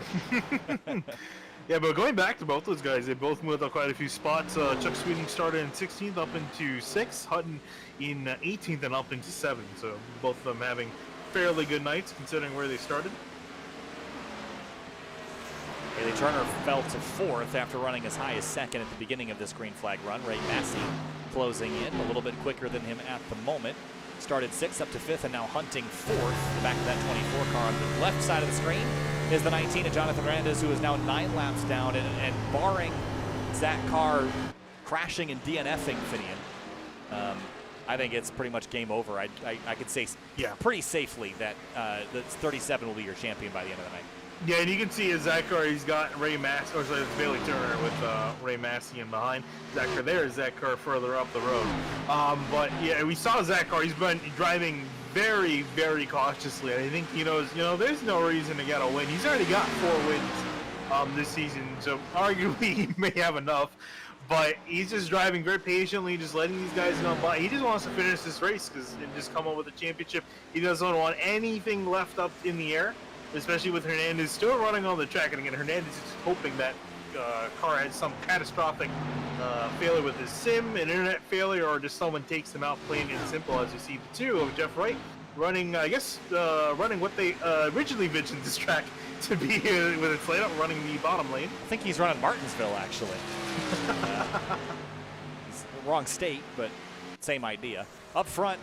Speaker 6: Yeah, but going back to both those guys, they both moved up quite a few spots. Chuck Sweeting started in 16th up into 6th, Hutton in 18th and up into 7th. So both of them having fairly good nights considering where they started.
Speaker 8: Haley Turner fell to 4th after running as high as 2nd at the beginning of this green flag run. Ray Massey closing in a little bit quicker than him at the moment. Started 6th up to 5th and now hunting 4th. The back of that 24 car on the left side of the screen is the 19 of Jonathan Hernandez, who is now 9 laps down, and barring Zach Carr crashing and DNFing Finian, I think it's pretty much game over. I could say pretty safely that the 37 will be your champion by the end of the night.
Speaker 6: Yeah, and you can see as Zach Carr, he's got Ray Massey, or sorry, it's Bailey Turner with Ray Massey in behind. Zach Carr there is Zach Carr further up the road. But yeah, we saw Zach Carr, he's been driving very, very cautiously. I think he knows, there's no reason to get a win. He's already got 4 wins this season, so arguably he may have enough. But he's just driving very patiently, just letting these guys know. But he just wants to finish this race and just come up with a championship. He doesn't want anything left up in the air, especially with Hernandez still running on the track. And again, Hernandez is hoping that Carr has some catastrophic failure with his sim, an internet failure, or just someone takes him out plain and simple, as you see the 2 of Jeff Wright running, running what they originally envisioned this track to be with its layout, running the bottom lane.
Speaker 8: I think he's running Martinsville, actually. It's the wrong state, but same idea. Up front,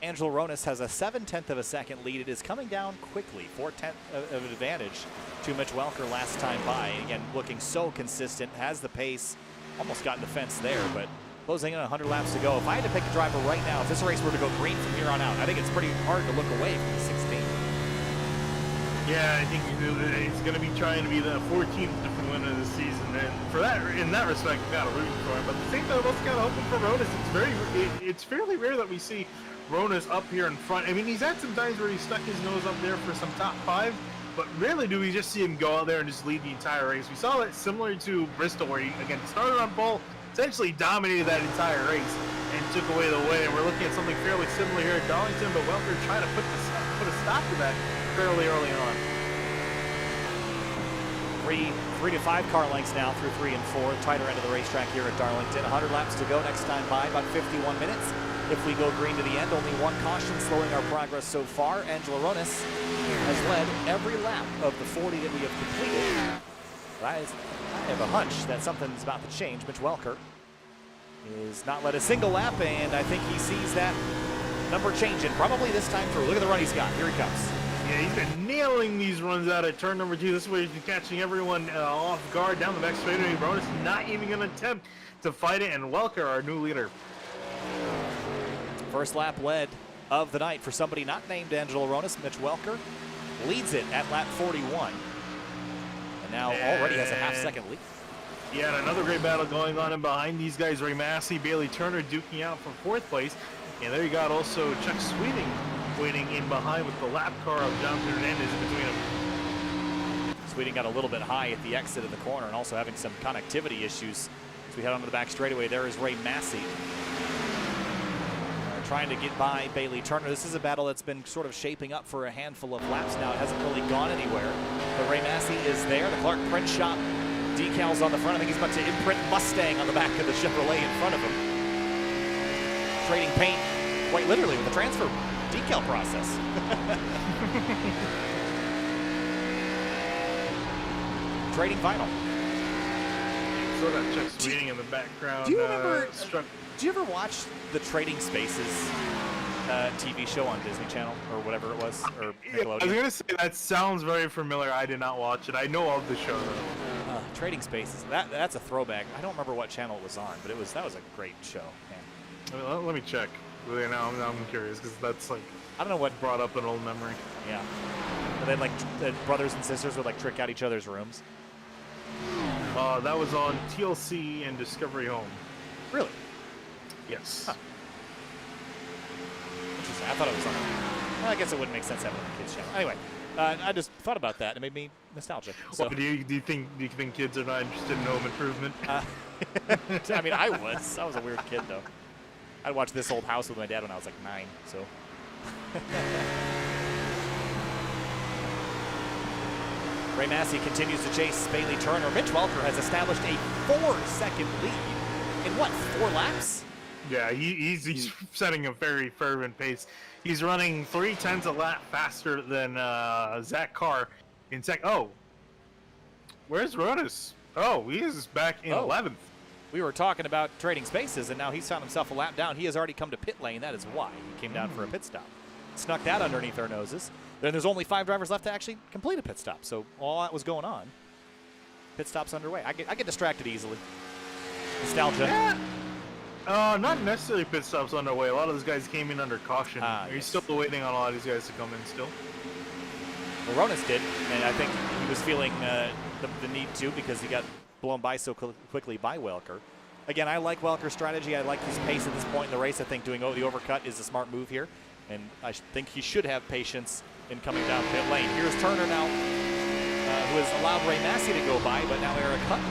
Speaker 8: Angelo Ronis has a 7/10 of a second lead. It is coming down quickly, 4/10 of an advantage to Mitch Welker last time by. Again, looking so consistent, has the pace, almost got in the fence there, but closing in 100 laps to go. If I had to pick a driver right now, if this race were to go green from here on out, I think it's pretty hard to look away from the 16.
Speaker 6: Yeah, I think he's going to be trying to be the 14th different winner of the season, and for that, in that respect, you got to root for him. But at the same time, also got to hoping for Ronis. It's fairly rare that we see Ronis up here in front. I mean, he's had some times where he stuck his nose up there for some top 5, but rarely do we just see him go out there and just lead the entire race. We saw that similar to Bristol, where he, again, started on pole, essentially dominated that entire race, and took away the win. And we're looking at something fairly similar here at Darlington, but Welker trying to put a stop to that fairly early on.
Speaker 8: 3 to 5 car lengths now through 3 and 4. Tighter end of the racetrack here at Darlington. 100 laps to go next time by, about 51 minutes. If we go green to the end, only 1 caution slowing our progress so far. Angelo Ronis has led every lap of the 40 that we have completed. I have a hunch that something's about to change. Mitch Welker is not led a single lap, and I think he sees that number changing probably this time through. Look at the run he's got. Here he comes.
Speaker 6: Yeah, he's been nailing these runs out at turn number 2. This way he's been catching everyone off guard down the back straightaway. Ronis not even going to attempt to fight it, and Welker, our new leader.
Speaker 8: First lap led of the night for somebody not named Angelo Ronas. Mitch Welker leads it at lap 41. And now already has a half-second lead.
Speaker 6: Yeah, and another great battle going on in behind these guys. Ray Massey, Bailey Turner duking out for 4th place. And there you got also Chuck Sweeting waiting in behind with the lap car of Jonathan Hernandez in between them.
Speaker 8: Sweeting got a little bit high at the exit of the corner and also having some connectivity issues. As we head onto the back straightaway, there is Ray Massey. Trying to get by Bailey Turner. This is a battle that's been sort of shaping up for a handful of laps now. It hasn't really gone anywhere. But Ray Massey is there. The Clark Print Shop decals on the front. I think he's about to imprint Mustang on the back of the Chevrolet in front of him. Trading paint quite literally with the transfer decal process. Trading vinyl.
Speaker 6: So got Chuck Sweeting in the background.
Speaker 8: Do you remember?
Speaker 6: Struck.
Speaker 8: Do you ever watch the Trading Spaces TV show on Disney Channel or whatever it was, or Nickelodeon?
Speaker 6: I was gonna say that sounds very familiar. I did not watch it. I know of the show though.
Speaker 8: Trading Spaces. That's a throwback. I don't remember what channel it was on, but that was a great show. Man.
Speaker 6: Let me check. Really, now I'm curious because that's like
Speaker 8: I don't know what
Speaker 6: brought up an old memory.
Speaker 8: Yeah. And then like the brothers and sisters would like trick out each other's rooms.
Speaker 6: That was on TLC and Discovery Home.
Speaker 8: Really?
Speaker 6: Yes.
Speaker 8: Huh. Interesting. I thought it was on. Well, I guess it wouldn't make sense having it on a kids channel. Anyway, I just thought about that. It made me nostalgic. So.
Speaker 6: Well, do you think kids are not interested in home improvement?
Speaker 8: I mean, I was a weird kid though. I'd watch This Old House with my dad when I was like 9. So. Ray Massey continues to chase Bailey Turner. Mitch Welker has established a 4-second lead in what, 4 laps?
Speaker 6: Yeah, he's setting a very fervent pace. He's running 0.3 a lap faster than Zach Carr in Oh, where's Rodas? Oh, he is back in 11th.
Speaker 8: We were talking about Trading Spaces, and now he's found himself a lap down. He has already come to pit lane. That is why he came down for a pit stop. Snuck that underneath our noses. Then there's only 5 drivers left to actually complete a pit stop. So all that was going on. Pit stop's underway. I get distracted easily. Nostalgia.
Speaker 6: Yeah. Not necessarily pit stops underway. A lot of those guys came in under caution. He's
Speaker 8: Yes.
Speaker 6: still waiting on a lot of these guys to come in still.
Speaker 8: Well, Ronas did, and I think he was feeling the need to because he got blown by so quickly by Welker. Again, I like Welker's strategy. I like his pace at this point in the race. I think doing the overcut is a smart move here, and I think he should have patience in coming down pit lane. Here's Turner now, who has allowed Ray Massey to go by, but now Eric Hutton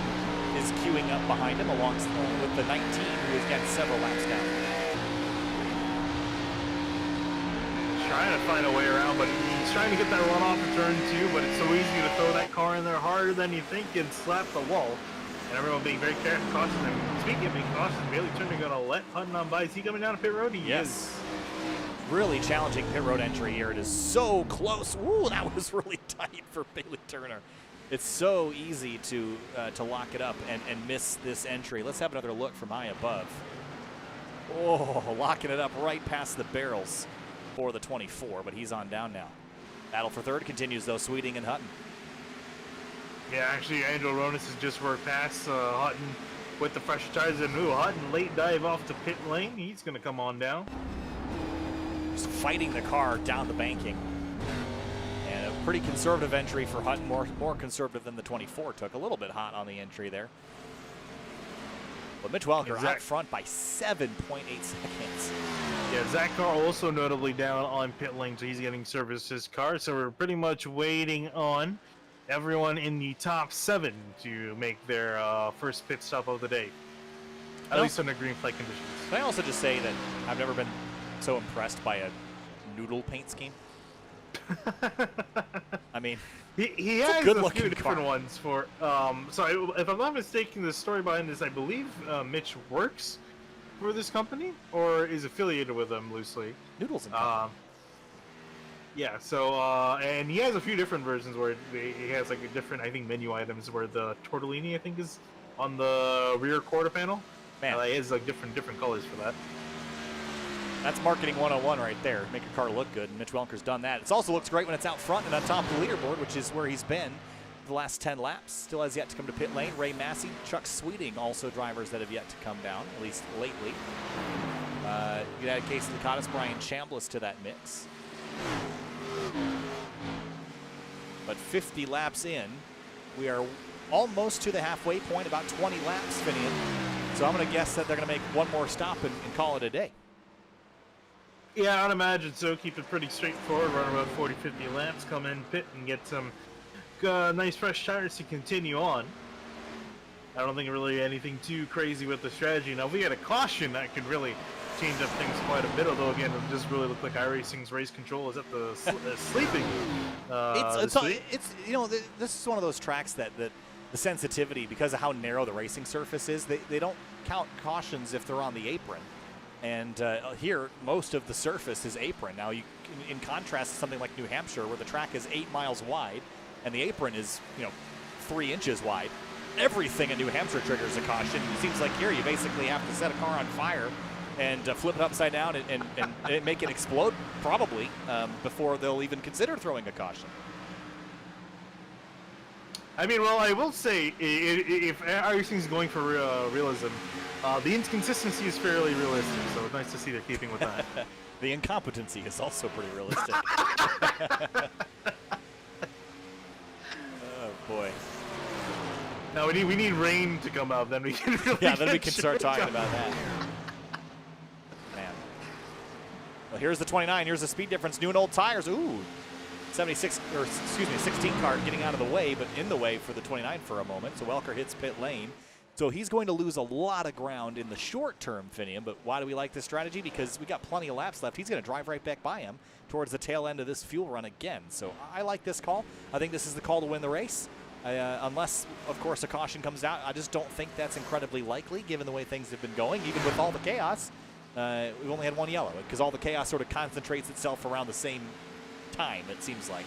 Speaker 8: is queuing up behind him along with the 19, who has gotten several laps down.
Speaker 6: Trying to find a way around, but he's trying to get that run off of turn 2, but it's so easy to throw that car in there harder than you think and slap the wall. And everyone being very careful, cautious. And speaking of being cautious, Bailey Turner going to let Hutton on by. Is he coming down to pit road? He is.
Speaker 8: Really challenging pit road entry here. It is so close. Ooh, that was really tight for Bailey Turner. It's so easy to lock it up and miss this entry. Let's have another look from high above. Oh, locking it up right past the barrels for the 24, but he's on down now. Battle for third continues, though, Sweeting and Hutton.
Speaker 6: Yeah, actually, Angelo Ronas has just worked past Hutton with the fresh tires. And Hutton late dive off to pit lane. He's going to come on down.
Speaker 8: Just fighting the car down the banking. And a pretty conservative entry for Hutton, more conservative than the 24 took. A little bit hot on the entry there. But Mitch Welker out front by 7.8 seconds.
Speaker 6: Yeah, Zach Carr also notably down on pit lane, so he's getting service his car. So we're pretty much waiting on everyone in the top 7 to make their first pit stop of the day. At least under green flag conditions.
Speaker 8: Can I also just say that I've never been so impressed by a noodle paint scheme? I mean,
Speaker 6: he has a few different
Speaker 8: car.
Speaker 6: ones for. So if I'm not mistaken, the story behind this, I believe Mitch works for this company or is affiliated with them loosely.
Speaker 8: Noodles and
Speaker 6: yeah. So and he has a few different versions where he has like a different, I think, menu items where the tortellini, I think, is on the rear quarter panel.
Speaker 8: Man,
Speaker 6: it has like different colors for that.
Speaker 8: That's marketing 101 right there. Make your car look good, and Mitch Welker's done that. It also looks great when it's out front and on top of the leaderboard, which is where he's been the last 10 laps. Still has yet to come to pit lane. Ray Massey, Chuck Sweeting, also drivers that have yet to come down, at least lately. You add Casey Licatis, Brian Chambliss to that mix. But 50 laps in, we are almost to the halfway point, about 20 laps, Finian. So I'm going to guess that they're going to make one more stop and call it a day.
Speaker 6: Yeah, I'd imagine so. Keep it pretty straightforward. Run about 40, 50 laps, come in, pit, and get some nice fresh tires to continue on. I don't think really anything too crazy with the strategy. Now, if we had a caution, that could really change up things quite a bit. Although, again, it just really looked like iRacing's race control is at the sleeping.
Speaker 8: It's you know, this is one of those tracks that the sensitivity, because of how narrow the racing surface is, they don't count cautions if they're on the apron. And here, most of the surface is apron. Now, in contrast to something like New Hampshire, where the track is 8 miles wide and the apron is 3 inches wide, everything in New Hampshire triggers a caution. It seems like here you basically have to set a car on fire and flip it upside down and make it explode probably before they'll even consider throwing a caution.
Speaker 6: I mean, well, I will say, if iRacing's going for realism, the inconsistency is fairly realistic, so it's nice to see they're keeping with that.
Speaker 8: The incompetency is also pretty realistic. Oh, boy.
Speaker 6: Now, we need rain to come out, then we can really
Speaker 8: then we can start talking about that. Man. Well, here's the 29. Here's the speed difference. New and old tires. Ooh. 16 car getting out of the way, but in the way for the 29 for a moment. So Welker hits pit lane. So he's going to lose a lot of ground in the short term, Finian. But why do we like this strategy? Because we got plenty of laps left. He's going to drive right back by him towards the tail end of this fuel run again. So I like this call. I think this is the call to win the race. Unless, of course, a caution comes out. I just don't think that's incredibly likely given the way things have been going. Even with all the chaos, we've only had one yellow because all the chaos sort of concentrates itself around the same time, it seems like.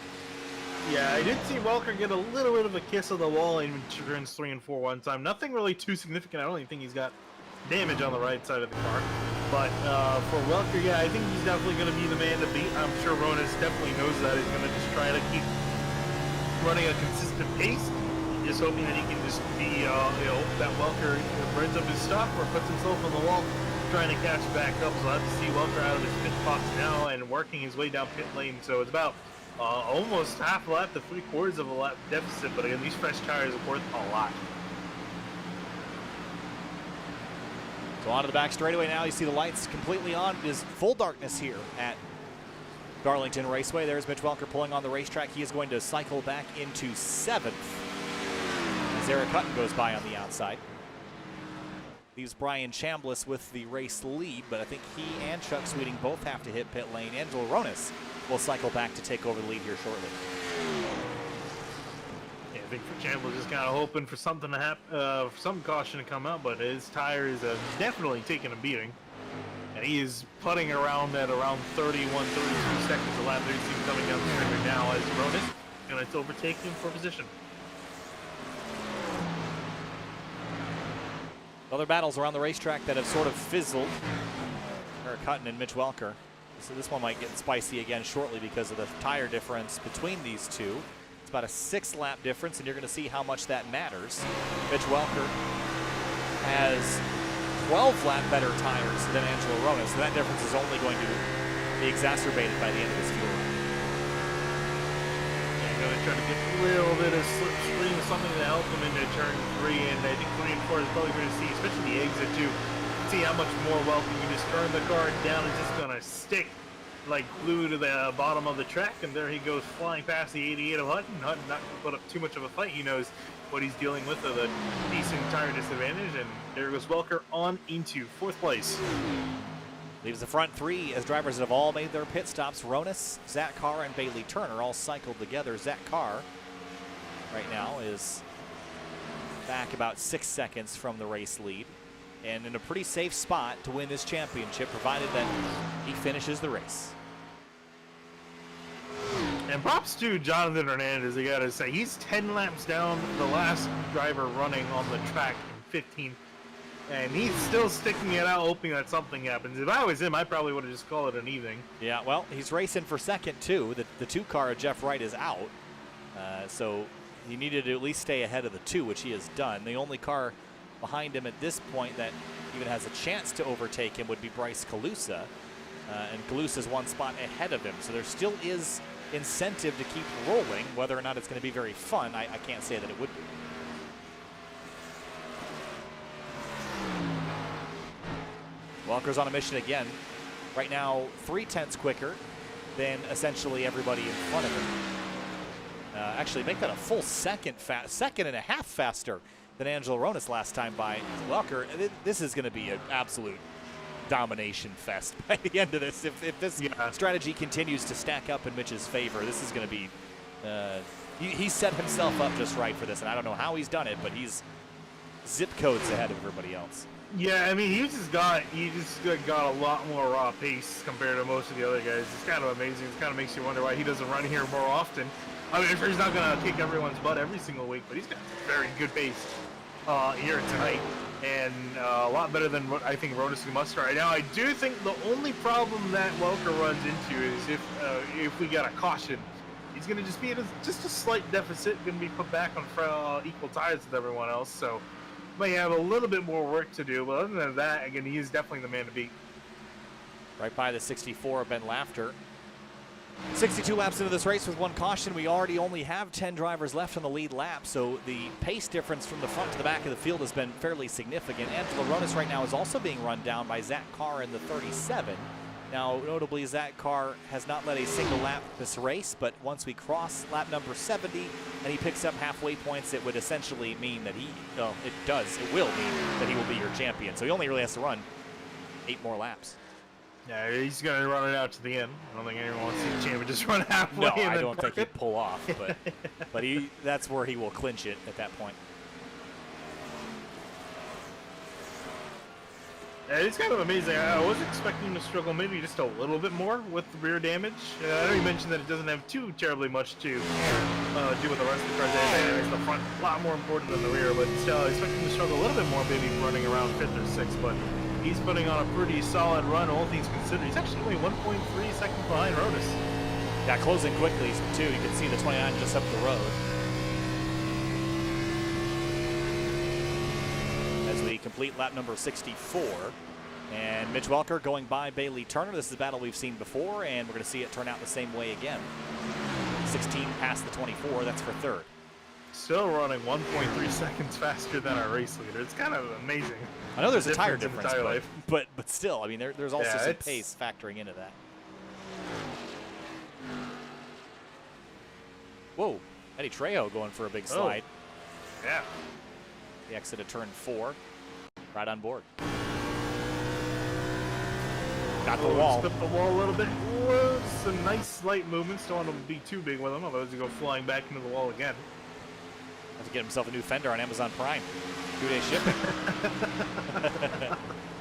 Speaker 6: Yeah, I did see Welker get a little bit of a kiss of the wall in turns 3 and 4 one time. Nothing really too significant. I don't even think he's got damage on the right side of the car. But for Welker, yeah, I think he's definitely going to be the man to beat. I'm sure Ronas definitely knows that. He's going to just try to keep running a consistent pace. Just hoping that he can just be, that Welker burns up his stop or puts himself on the wall trying to catch back up. So I'll have to see Welker out of his pit box now and working his way down pit lane. So it's about almost half a lap to 3/4 of a lap deficit, but again, these fresh tires are worth a lot.
Speaker 8: So onto the back straightaway now. You see the lights completely on. It is full darkness here at Darlington Raceway. There's Mitch Welker pulling on the racetrack. He is going to cycle back into 7th as Eric Hutton goes by on the outside. Leaves Brian Chambliss with the race lead, but I think he and Chuck Sweeting both have to hit pit lane. Angelo Ronas will cycle back to take over the lead here shortly.
Speaker 6: Yeah, I think Chambliss just kind of hoping for something to happen, for some caution to come out, but his tire is definitely taking a beating. And he is putting around at around 31, 32 seconds a lap. There you see him coming down the straight right now as Ronas going to overtake him for position.
Speaker 8: Other battles around the racetrack that have sort of fizzled. Eric Hutton and Mitch Welker. So this one might get spicy again shortly because of the tire difference between these two. It's about a 6-lap difference, and you're going to see how much that matters. Mitch Welker has 12-lap better tires than Angelo Ronas, so that difference is only going to be exacerbated by the end of this fuel run.
Speaker 6: Yeah, going to try to get a little bit of slipstream, something to help him into turn 3, and I think 3 and 4 is probably going to see, especially the exit too, see how much more Welker can just turn the car down. It's just going to stick like glue to the bottom of the track, and there he goes flying past the 88 of Hutton. Hutton not going to put up too much of a fight. He knows what he's dealing with, a decent tire disadvantage, and there goes Welker on into 4th place.
Speaker 8: Leaves the front 3 as drivers that have all made their pit stops. Ronas, Zach Carr, and Bailey Turner all cycled together. Zach Carr right now is back about 6 seconds from the race lead and in a pretty safe spot to win this championship, provided that he finishes the race.
Speaker 6: And props to Jonathan Hernandez, I gotta say. He's 10 laps down the last driver running on the track in 15th. And he's still sticking it out, hoping that something happens. If I was him, I probably would have just called it an evening.
Speaker 8: Yeah, well, he's racing for second, too. The 2 car of Jeff Wright is out. So he needed to at least stay ahead of the 2, which he has done. The only car behind him at this point that even has a chance to overtake him would be Bryce Calusa. And Calusa's one spot ahead of him. So there still is incentive to keep rolling. Whether or not it's going to be very fun, I can't say that it would be. Welker's on a mission again. Right now, 0.3 quicker than essentially everybody in front of him. Actually, make that a full second and a half faster than Angelo Ronas last time by Welker. This is going to be an absolute domination fest by the end of this. If this strategy continues to stack up in Mitch's favor, this is going to be. He set himself up just right for this, and I don't know how he's done it, but he's zip codes ahead of everybody else.
Speaker 6: Yeah, I mean, he just got a lot more raw pace compared to most of the other guys. It's kind of amazing. It kind of makes you wonder why he doesn't run here more often. I mean, he's not going to kick everyone's butt every single week, but he's got very good pace here tonight, and a lot better than what I think Ronas can muster right now. I do think the only problem that Welker runs into is if we got a caution, he's going to just be at just a slight deficit, going to be put back on equal ties with everyone else. So may have a little bit more work to do, but other than that, again, he is definitely the man to beat.
Speaker 8: Right by the 64 of Ben Lafter. 62 laps into this race with one caution. We already only have 10 drivers left on the lead lap, so the pace difference from the front to the back of the field has been fairly significant. Angelo Ronas right now is also being run down by Zach Carr in the 37. Now, notably, Zach Carr has not led a single lap this race, but once we cross lap number 70 and he picks up halfway points, it would essentially mean that it will mean that he will be your champion. So he only really has to run 8 more laps.
Speaker 6: Yeah, he's going to run it out to the end. I don't think anyone wants to see the champion just run halfway.
Speaker 8: No, I don't think he'd pull off, but that's where he will clinch it at that point.
Speaker 6: Yeah, it's kind of amazing. I was expecting to struggle maybe just a little bit more with the rear damage. I know you mentioned that it doesn't have too terribly much to do with the rest of the cars. It makes the front a lot more important than the rear, but still, I expect him to struggle a little bit more, maybe running around 5th or 6th, but he's putting on a pretty solid run, all things considered. He's actually only 1.3 seconds behind Ronas.
Speaker 8: Yeah, closing quickly, too. You can see the 29 just up the road. As we complete lap number 64. And Mitch Welker going by Bailey Turner. This is a battle we've seen before, and we're going to see it turn out the same way again. 16 past the 24, that's for 3rd.
Speaker 6: Still running 1.3 seconds faster than our race leader. It's kind of amazing.
Speaker 8: I know there's a tire difference,
Speaker 6: but
Speaker 8: still, I mean, there's also some pace factoring into that. Whoa, Eddie Trejo going for a big slide.
Speaker 6: Oh. Yeah.
Speaker 8: The exit of turn 4, right on board. Got the wall.
Speaker 6: Step the wall a little bit. Some nice slight movements. Don't want to be too big with him, otherwise he go flying back into the wall again.
Speaker 8: Have to get himself a new fender on Amazon Prime. 2-day shipping.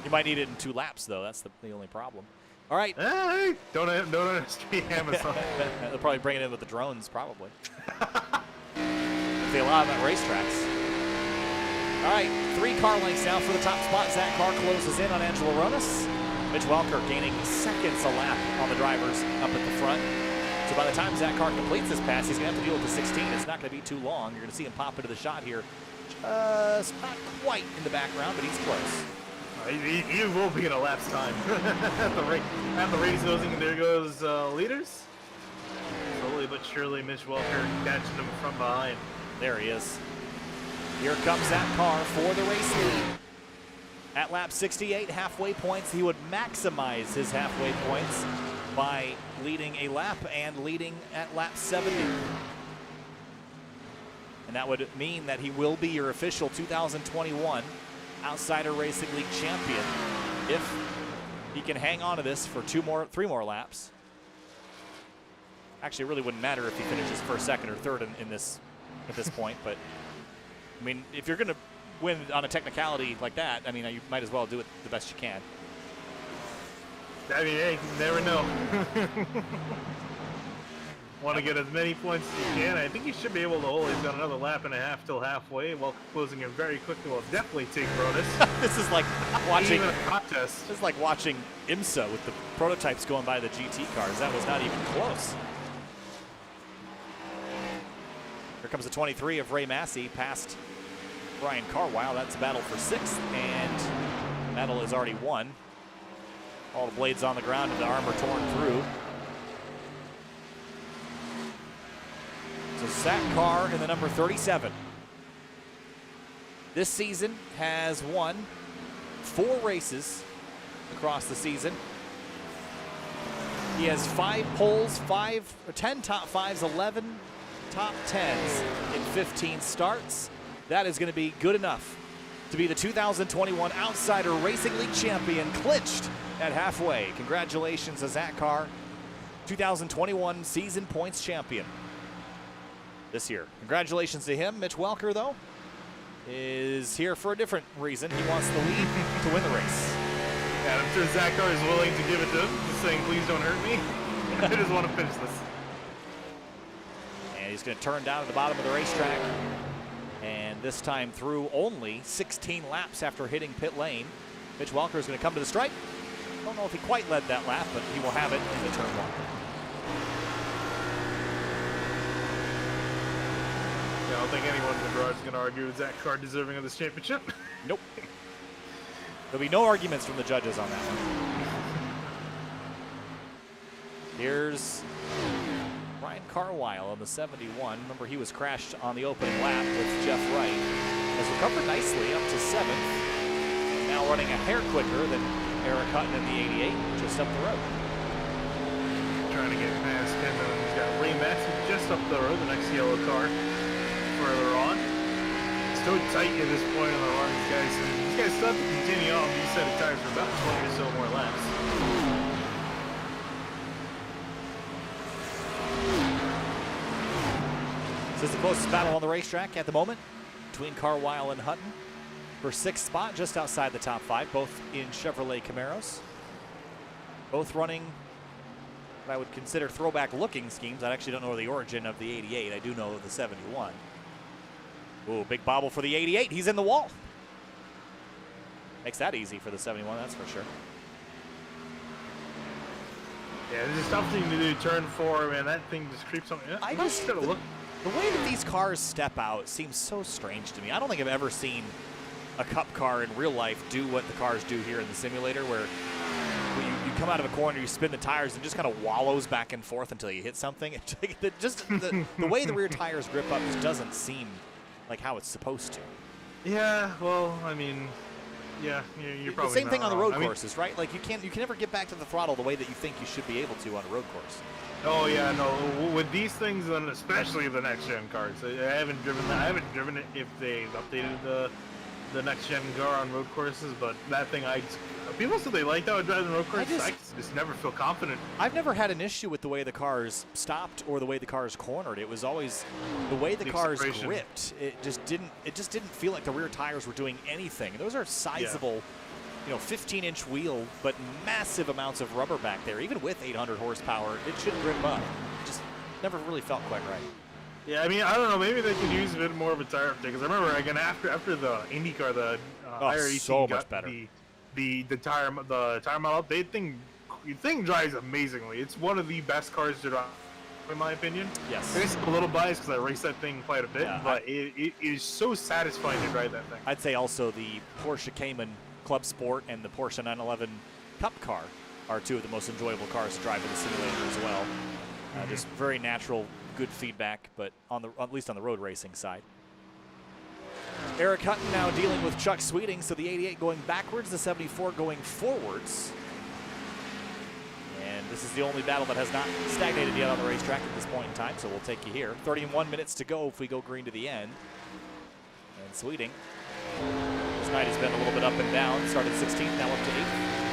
Speaker 8: You might need it in 2 laps, though. That's the only problem. All right.
Speaker 6: Hey, don't underestimate Amazon.
Speaker 8: They'll probably bring it in with the drones, probably. They allow them at racetracks. All right, 3 car lengths now for the top spot. Zach Carr closes in on Angelo Ronas. Mitch Welker gaining seconds a lap on the drivers up at the front. So by the time Zach Carr completes this pass, he's going to have to deal with the 16. It's not going to be too long. You're going to see him pop into the shot here. Just not quite in the background, but he's close.
Speaker 6: He will be in a lapse time. at the race closing, there goes leaders. Slowly but surely, Mitch Welker catching him from behind.
Speaker 8: There he is. Here comes Zach Carr for the race lead. At lap 68, halfway points. He would maximize his halfway points by leading a lap and leading at lap 70. And that would mean that he will be your official 2021 Outsider Racing League champion if he can hang on to this for 3 more laps. Actually, it really wouldn't matter if he finishes 1st, 2nd, or 3rd in this at this point, but I mean, if you're going to win on a technicality like that, I mean, you might as well do it the best you can.
Speaker 6: I mean, hey, you never know. Want to get as many points as you can. I think he should be able to hold. He's got another lap and a half till halfway. While closing in very quickly, will definitely take Ronas.
Speaker 8: This is like watching
Speaker 6: even a contest.
Speaker 8: This is like watching IMSA with the prototypes going by the GT cars. That was not even close. Here comes the 23 of Ray Massey past Brian Carwell. That's a battle for 6th, and the battle is already won. All the blades on the ground and the armor torn through. So Zach Carr in the number 37. This season has won 4 races across the season. He has 5 poles, 10 top 5s, 11 top 10s in 15 starts. That is going to be good enough to be the 2021 Outsider Racing League champion, clinched at halfway. Congratulations to Zach Carr, 2021 season points champion this year. Congratulations to him. Mitch Welker, though, is here for a different reason. He wants the lead to win the race.
Speaker 6: Yeah, I'm sure Zach Carr is willing to give it to him, just saying, please don't hurt me. I just want to finish this.
Speaker 8: And he's going to turn down at the bottom of the racetrack. And this time through only 16 laps after hitting pit lane. Mitch Welker is going to come to the stripe. Don't know if he quite led that lap, but he will have it in the turn 1.
Speaker 6: Yeah, I don't think anyone in the garage is going to argue with Zach Carr deserving of this championship.
Speaker 8: Nope. There'll be no arguments from the judges on that one. Here's Brian Carwell on the 71. Remember, he was crashed on the opening lap with Jeff Wright. Has recovered nicely up to 7th. Now running a hair quicker than Eric Hutton in the 88, just up the road.
Speaker 6: Trying to get past him, and he's got Ray Massey just up the road, the next yellow car further on. It's so tight at this point on the run, these guys still have to continue on these set of tires for about 20 or so more laps.
Speaker 8: This is the closest battle on the racetrack at the moment between Carwell and Hutton for 6th spot, just outside the top 5, both in Chevrolet Camaros. Both running what I would consider throwback looking schemes. I actually don't know the origin of the 88. I do know the 71. Ooh, big bobble for the 88. He's in the wall. Makes that easy for the 71, that's for sure.
Speaker 6: Yeah, this is a tough thing to do. Turn 4, man, that thing just creeps on. Yeah,
Speaker 8: I just gotta look. The way that these cars step out seems so strange to me. I don't think I've ever seen a Cup car in real life do what the cars do here in the simulator, where you come out of a corner, you spin the tires, and just kind of wallows back and forth until you hit something. The way the rear tires grip up just doesn't seem like how it's supposed to.
Speaker 6: Yeah, well, I mean, yeah, you're probably
Speaker 8: the same thing on the road
Speaker 6: I mean,
Speaker 8: courses, right? Like you can never get back to the throttle the way that you think you should be able to on a road course.
Speaker 6: Oh yeah, no. With these things, and especially the next gen cars, I haven't driven that. I haven't driven it if they've updated the next gen car on road courses, but that thing, people said they liked how it drives on road courses. I just never feel confident.
Speaker 8: I've never had an issue with the way the cars stopped or the way the cars cornered. It was always the way the cars gripped. It just didn't feel like the rear tires were doing anything. Those are sizable, 15-inch wheel, but massive amounts of rubber back there. Even with 800 horsepower, it should grip up. Just never really felt quite right.
Speaker 6: Yeah, I mean, I don't know. Maybe they could use a bit more of a tire update, because I remember again after the IndyCar, the iRacing
Speaker 8: so
Speaker 6: got
Speaker 8: much better.
Speaker 6: The tire model update thing. The thing drives amazingly. It's one of the best cars to drive, in my opinion.
Speaker 8: Yes.
Speaker 6: It's a little biased because I race that thing quite a bit,
Speaker 8: Yeah,
Speaker 6: but it is so satisfying to drive that thing.
Speaker 8: I'd say also the Porsche Cayman Club Sport and the Porsche 911 Cup car are two of the most enjoyable cars to drive in the simulator as well. Just very natural, good feedback, but at least on the road racing side. Eric Hutton now dealing with Chuck Sweeting, so the 88 going backwards, the 74 going forwards. And this is the only battle that has not stagnated yet on the racetrack at this point in time, so we'll take you here. 31 minutes to go if we go green to the end. And Sweeting, this night has been a little bit up and down. Started 16th, now up to 8th.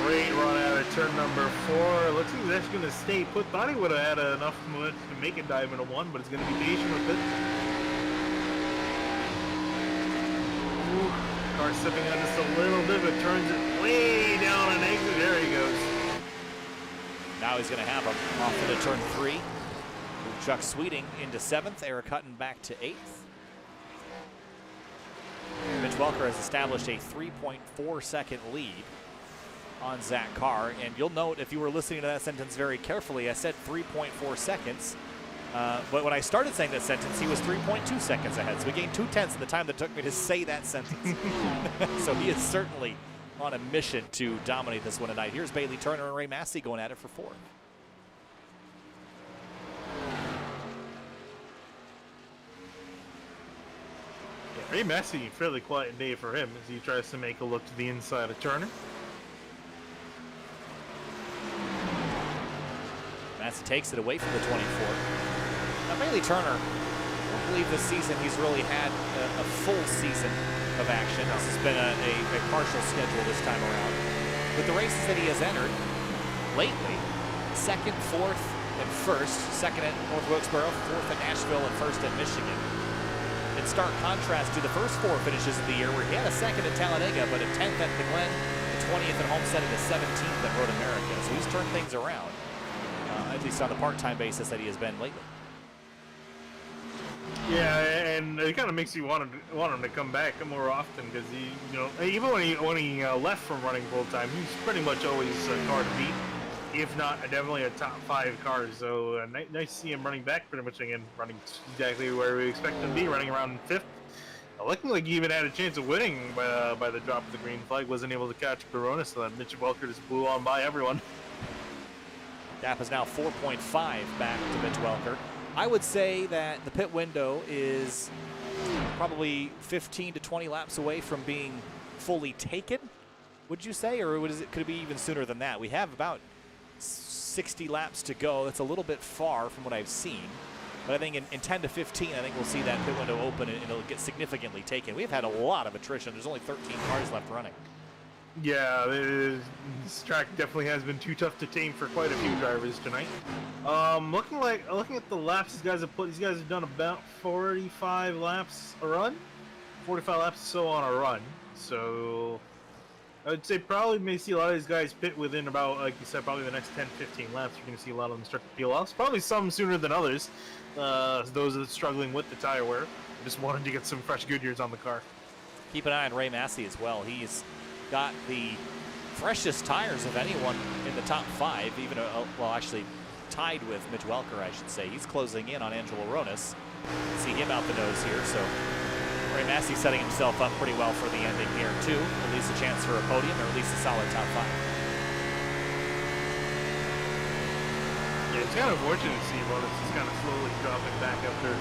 Speaker 6: Great run out of turn number 4. Looks like he's actually going to stay put. Thought he would have had enough momentum to make it dive into 1, but he's going to be patient with it. Ooh, car stepping on just a little bit, but turns it way down and exit. There he goes.
Speaker 8: Now he's going to have him off into turn 3. Move Chuck Sweeting into 7th. Eric Hutton back to 8th. Mitch Welker has established a 3.4 second lead on Zach Carr, and you'll note if you were listening to that sentence very carefully, I said 3.4 seconds. But when I started saying that sentence, he was 3.2 seconds ahead. So we gained 2/10 in the time that took me to say that sentence. So he is certainly on a mission to dominate this one tonight. Here's Bailey Turner and Ray Massey going at it for 4th.
Speaker 6: Ray Massey, fairly quiet day for him as he tries to make a look to the inside of Turner.
Speaker 8: Massey takes it away from the 24. Now Bailey Turner, I don't believe this season he's really had a full season of action. This has been a partial schedule this time around. With the races that he has entered lately, 2nd, 4th, and 1st. 2nd at North Wilkesboro, 4th at Nashville, and 1st at Michigan. In stark contrast to the first 4 finishes of the year where he had a 2nd at Talladega, but a 10th at the Glen, a 20th at Homestead, and a 17th at Road America. So he's turned things around, at least on the part-time basis that he has been lately.
Speaker 6: Yeah, and it kind of makes you want him to come back more often because he, even when he left from running full time, he's pretty much always a car to beat, if not definitely a top 5 car. So nice to see him running back pretty much again, running exactly where we expect him to be, running around 5th. Looking like he even had a chance of winning by the drop of the green flag. Wasn't able to catch Corona, so that Mitch Welker just blew on by everyone.
Speaker 8: Gap is now 4.5 back to Mitch Welker. I would say that the pit window is probably 15 to 20 laps away from being fully taken, would you say? Or could it be even sooner than that? We have about 60 laps to go. That's a little bit far from what I've seen. But I think in 10 to 15, I think we'll see that pit window open and it'll get significantly taken. We've had a lot of attrition. There's only 13 cars left running.
Speaker 6: Yeah, this track definitely has been too tough to tame for quite a few drivers tonight. Looking at the laps these guys have done about 45 laps a run, 45 laps or so on a run. So I would say probably may see a lot of these guys pit within about, like you said, probably the next 10, 15 laps. You're going to see a lot of them start to peel off. Probably some sooner than others. Those that are struggling with the tire wear, just wanted to get some fresh Goodyears on the car.
Speaker 8: Keep an eye on Ray Massey as well. He's got the freshest tires of anyone in the top 5, even well, actually tied with Mitch Welker, I should say. He's closing in on Angelo Ronis. See him out the nose here, so Ray Massey setting himself up pretty well for the ending here too. At least a chance for a podium, or at least a solid top 5.
Speaker 6: Yeah, it's kind of fortunate to see Ronis is kind of slowly dropping back after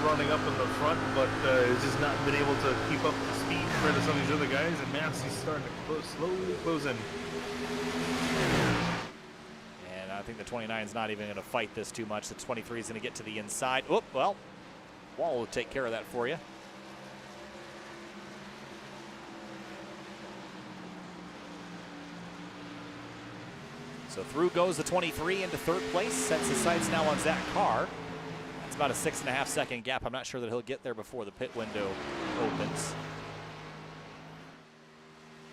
Speaker 6: running up in the front, but has just not been able to keep up the speed compared to some of these other guys, and Massey's starting to slowly close in.
Speaker 8: And I think the 29 is not even going to fight this too much. The 23 is going to get to the inside. Oh, well, Wall will take care of that for you. So through goes the 23 into 3rd place, sets his sights now on Zach Carr. It's about a 6.5 second gap. I'm not sure that he'll get there before the pit window opens.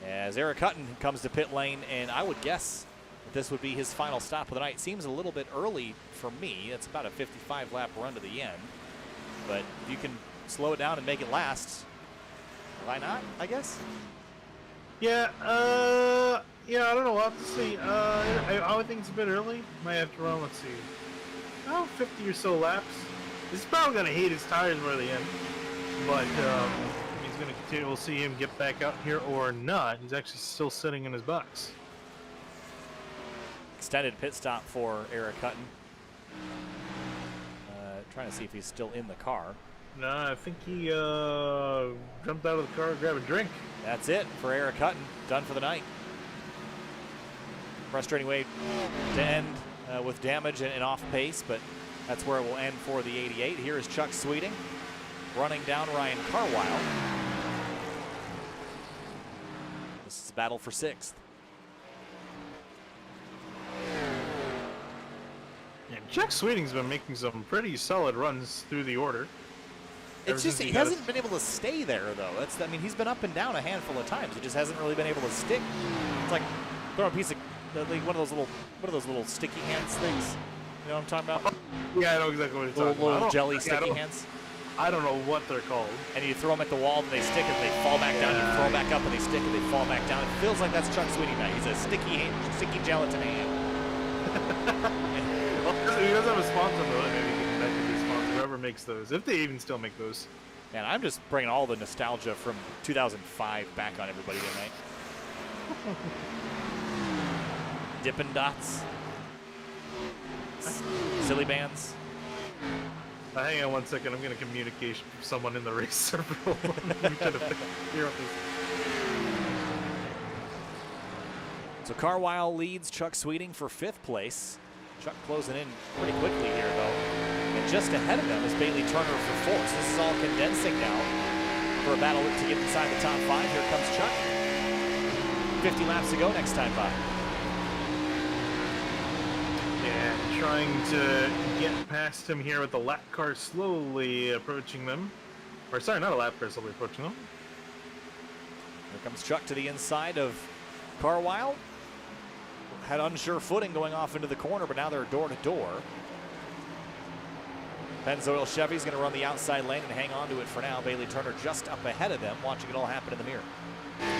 Speaker 8: As Eric Hutton comes to pit lane, and I would guess that this would be his final stop of the night. Seems a little bit early for me. It's about a 55 lap run to the end. But if you can slow it down and make it last, why not, I guess?
Speaker 6: Yeah, I don't know. We'll have to see. I would think it's a bit early. Might have to run, let's see, 50 or so laps. He's probably going to hate his tires by the end. But he's going to continue. We'll see him get back out here or not. He's actually still sitting in his box.
Speaker 8: Extended pit stop for Eric Hutton. Trying to see if he's still in the car.
Speaker 6: No, I think he jumped out of the car to grab a drink.
Speaker 8: That's it for Eric Hutton. Done for the night. Frustrating way to end with damage and off pace, but that's where it will end for the 88. Here is Chuck Sweeting running down Ryan Carwell. This is a battle for 6th.
Speaker 6: Yeah, Chuck Sweeting's been making some pretty solid runs through the order.
Speaker 8: It's just he hasn't been able to stay there though. I mean, he's been up and down a handful of times. He just hasn't really been able to stick. It's like throwing a piece of one of those little sticky hands things. You know what I'm talking about?
Speaker 6: Yeah, I know exactly what you're talking about.
Speaker 8: Little jelly sticky hands.
Speaker 6: I don't know what they're called.
Speaker 8: And you throw them at the wall and they stick and they fall back down. You throw them back up and they stick and they fall back down. It feels like that's Chuck Sweeting now. He's a sticky gelatin hand.
Speaker 6: Well, he doesn't have a sponsor though. Maybe that could be a sponsor. Whoever makes those, if they even still make those.
Speaker 8: Man, I'm just bringing all the nostalgia from 2005 back on everybody tonight. Dippin' Dots. Silly bands.
Speaker 6: Hang on 1 second. I'm going to communicate with someone in the race circle. Let me try to figure out this.
Speaker 8: So Carwell leads Chuck Sweeting for 5th place. Chuck closing in pretty quickly here, though. And just ahead of them is Bailey Turner for 4th. So this is all condensing now for a battle to get inside the top 5. Here comes Chuck. 50 laps to go next time by.
Speaker 6: Yeah, trying to get past him here with the lap car slowly approaching them. Or sorry, not a lap car slowly approaching them.
Speaker 8: Here comes Chuck to the inside of Carwell. Had unsure footing going off into the corner, but now they're door to door. Pennzoil Chevy's going to run the outside lane and hang on to it for now. Bailey Turner just up ahead of them, watching it all happen in the mirror.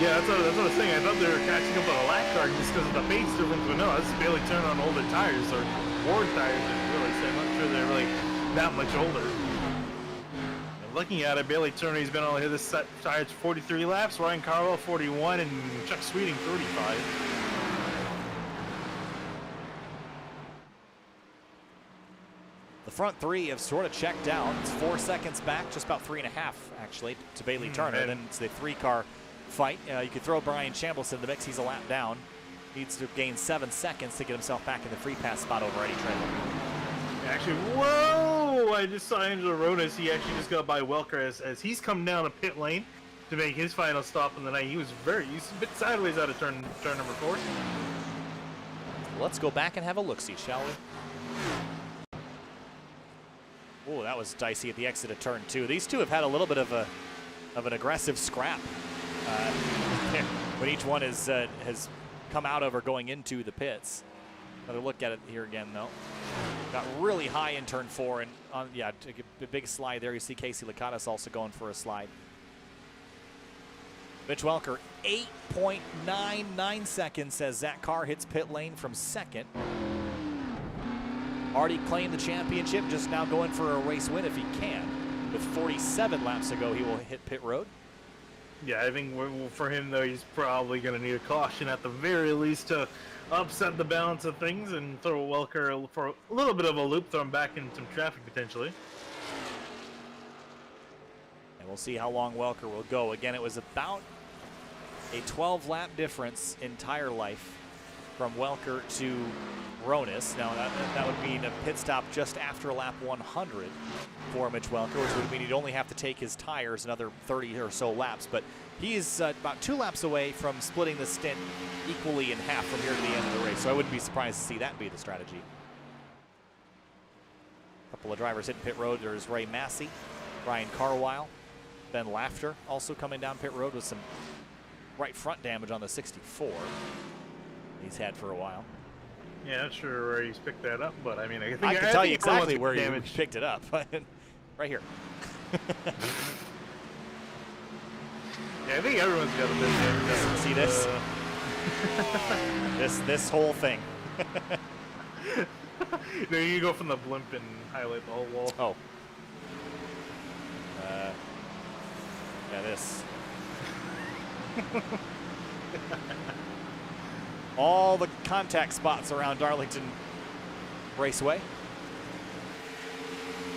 Speaker 6: Yeah, that's what I was saying. I thought they were catching up on a lap car just because of the pace difference, but no, this is Bailey Turner on older tires, or worn tires, really. So I'm not sure they're really that much older. And looking at it, Bailey Turner, he's been on his set tires 43 laps, Ryan Carwell 41, and Chuck Sweeting 35.
Speaker 8: The front 3 have sort of checked out. It's 4 seconds back, just about 3.5 actually, to Bailey Turner. Then it's the 3-car fight. You could throw Brian Chambliss in the mix. He's a lap down. Needs to gain 7 seconds to get himself back in the free pass spot over Eddie Trailer.
Speaker 6: Actually, whoa! I just saw Angelo Rodas. He actually just got by Welker as he's come down a pit lane to make his final stop in the night. He's a bit sideways out of turn number 4.
Speaker 8: Let's go back and have a look-see, shall we? Oh, that was dicey at the exit of turn 2. These two have had a little bit of an aggressive scrap when each one has come out of or going into the pits. Another look at it here again, though. Got really high in turn 4, and took a big slide there. You see Casey Lakatos also going for a slide. Mitch Welker, 8.99 seconds as Zach Carr hits pit lane from 2nd. Already claimed the championship, just now going for a race win if he can. With 47 laps to go, he will hit pit road.
Speaker 6: Yeah, I think for him, though, he's probably going to need a caution at the very least to upset the balance of things and throw Welker for a little bit of a loop, throw him back in some traffic potentially.
Speaker 8: And we'll see how long Welker will go. Again, it was about a 12-lap difference in tire life from Welker to Ronis. Now that would mean a pit stop just after lap 100 for Mitch Welker, which would mean he'd only have to take his tires another 30 or so laps. But he's about 2 laps away from splitting the stint equally in half from here to the end of the race. So I wouldn't be surprised to see that be the strategy. A couple of drivers hitting pit road. There's Ray Massey, Ryan Carwell, Ben Laughter also coming down pit road with some right front damage on the 64 he's had for a while.
Speaker 6: Yeah, not sure where he's picked that up, but I mean, I
Speaker 8: can tell you exactly where you picked it up. Right here.
Speaker 6: Yeah, I think everyone's got a bit of
Speaker 8: See this? This whole thing.
Speaker 6: No, you go from the blimp and highlight the whole wall.
Speaker 8: Oh. Yeah, this. All the contact spots around Darlington Raceway.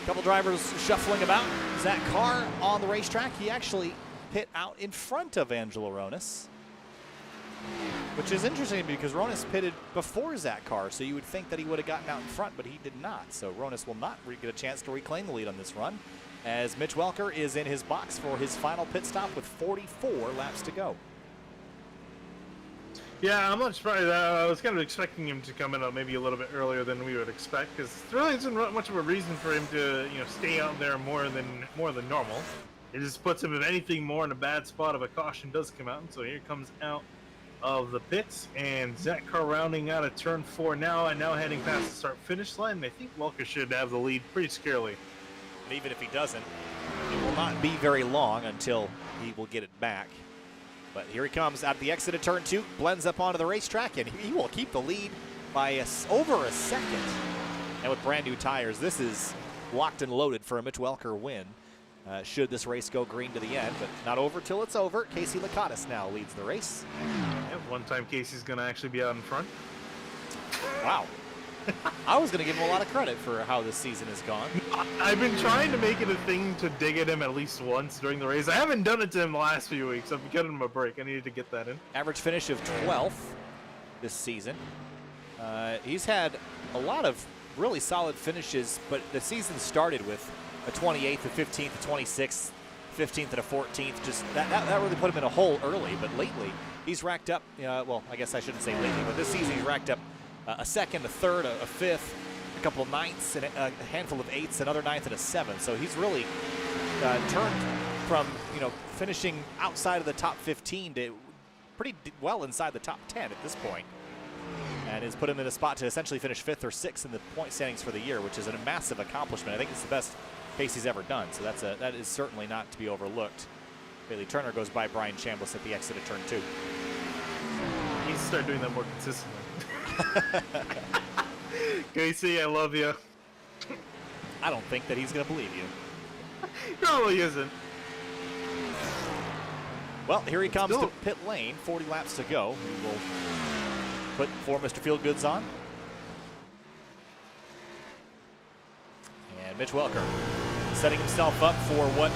Speaker 8: A couple drivers shuffling about. Zach Carr on the racetrack. He actually pit out in front of Angelo Ronis, which is interesting because Ronis pitted before Zach Carr, so you would think that he would have gotten out in front, but he did not. So Ronis will not get a chance to reclaim the lead on this run, as Mitch Welker is in his box for his final pit stop with 44 laps to go.
Speaker 6: Yeah, I'm not surprised. I was kind of expecting him to come in maybe a little bit earlier than we would expect, because there really isn't much of a reason for him to, stay out there more than normal. It just puts him, if anything, more in a bad spot if a caution does come out. And so here comes out of the pits, and Zach Carr rounding out of turn 4 now, and now heading past the start-finish line. And I think Welker should have the lead pretty scarily.
Speaker 8: And even if he doesn't, it will not be very long until he will get it back. But here he comes at the exit of turn 2, blends up onto the racetrack, and he will keep the lead by over a second. And with brand new tires, this is locked and loaded for a Mitch Welker win. Should this race go green to the end, but not over till it's over. Casey Lakatos now leads the race.
Speaker 6: Yeah, one time Casey's going to actually be out in front.
Speaker 8: Wow. I was going to give him a lot of credit for how this season has gone.
Speaker 6: I've been trying to make it a thing to dig at him at least once during the race. I haven't done it to him the last few weeks. I've given him a break. I needed to get that in.
Speaker 8: Average finish of 12th this season. He's had a lot of really solid finishes, but the season started with a 28th, a 15th, a 26th, 15th, and a 14th. Just that really put him in a hole early, but lately he's racked up, well, I guess I shouldn't say lately, but this season he's racked up a second, a third, a fifth, a couple of ninths, and a handful of eighths, another ninth, and a seventh. So he's really turned from, finishing outside of the top 15 to pretty well inside the top 10 at this point. And has put him in a spot to essentially finish 5th or 6th in the point standings for the year, which is a massive accomplishment. I think it's the best pace he's ever done, so that is certainly not to be overlooked. Bailey Turner goes by Brian Chambliss at the exit of turn 2.
Speaker 6: He needs to start doing that more consistently. Casey, I love you.
Speaker 8: I don't think that he's going to believe you.
Speaker 6: Probably isn't.
Speaker 8: Well, here he comes to pit lane, 40 laps to go. We will put for Mr. Fieldgoods on. And Mitch Welker setting himself up for what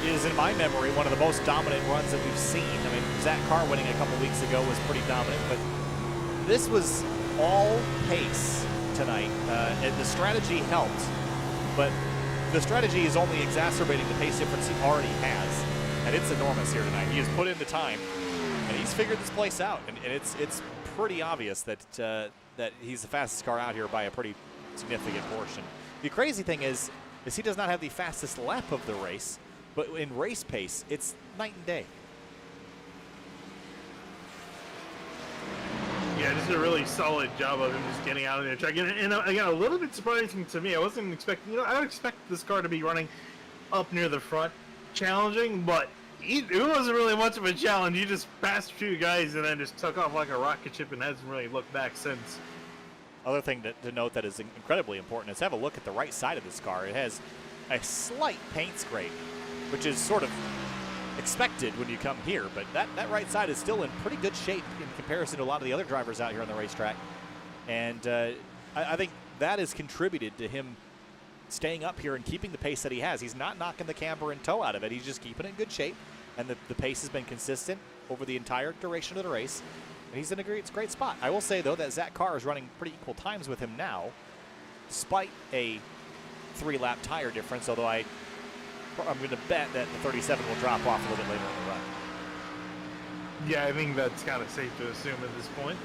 Speaker 8: is, in my memory, one of the most dominant runs that we've seen. I mean, Zach Carr winning a couple weeks ago was pretty dominant, but this was all pace tonight. And the strategy helped, but the strategy is only exacerbating the pace difference he already has, and it's enormous here tonight. He has put in the time, and he's figured this place out, and it's pretty obvious that that he's the fastest car out here by a pretty significant portion. The crazy thing is he does not have the fastest lap of the race, but in race pace, it's night and day.
Speaker 6: Yeah, just a really solid job of him just getting out of the track. And again, a little bit surprising to me. I wasn't expecting, I would expect this car to be running up near the front, challenging, but it wasn't really much of a challenge. He just passed a few guys and then just took off like a rocket ship and hasn't really looked back since.
Speaker 8: Other thing to note that is incredibly important is have a look at the right side of this car. It has a slight paint scrape, which is sort of expected when you come here, but that right side is still in pretty good shape in comparison to a lot of the other drivers out here on the racetrack. And I think that has contributed to him staying up here and keeping the pace that he has. He's not knocking the camber and toe out of it. He's just keeping it in good shape, and the pace has been consistent over the entire duration of the race. And he's in a great spot. I will say, though, that Zach Carr is running pretty equal times with him now, despite a 3-lap tire difference, although I'm going to bet that the 37 will drop off a little bit later in the run.
Speaker 6: Yeah, I think that's kind of safe to assume at this point.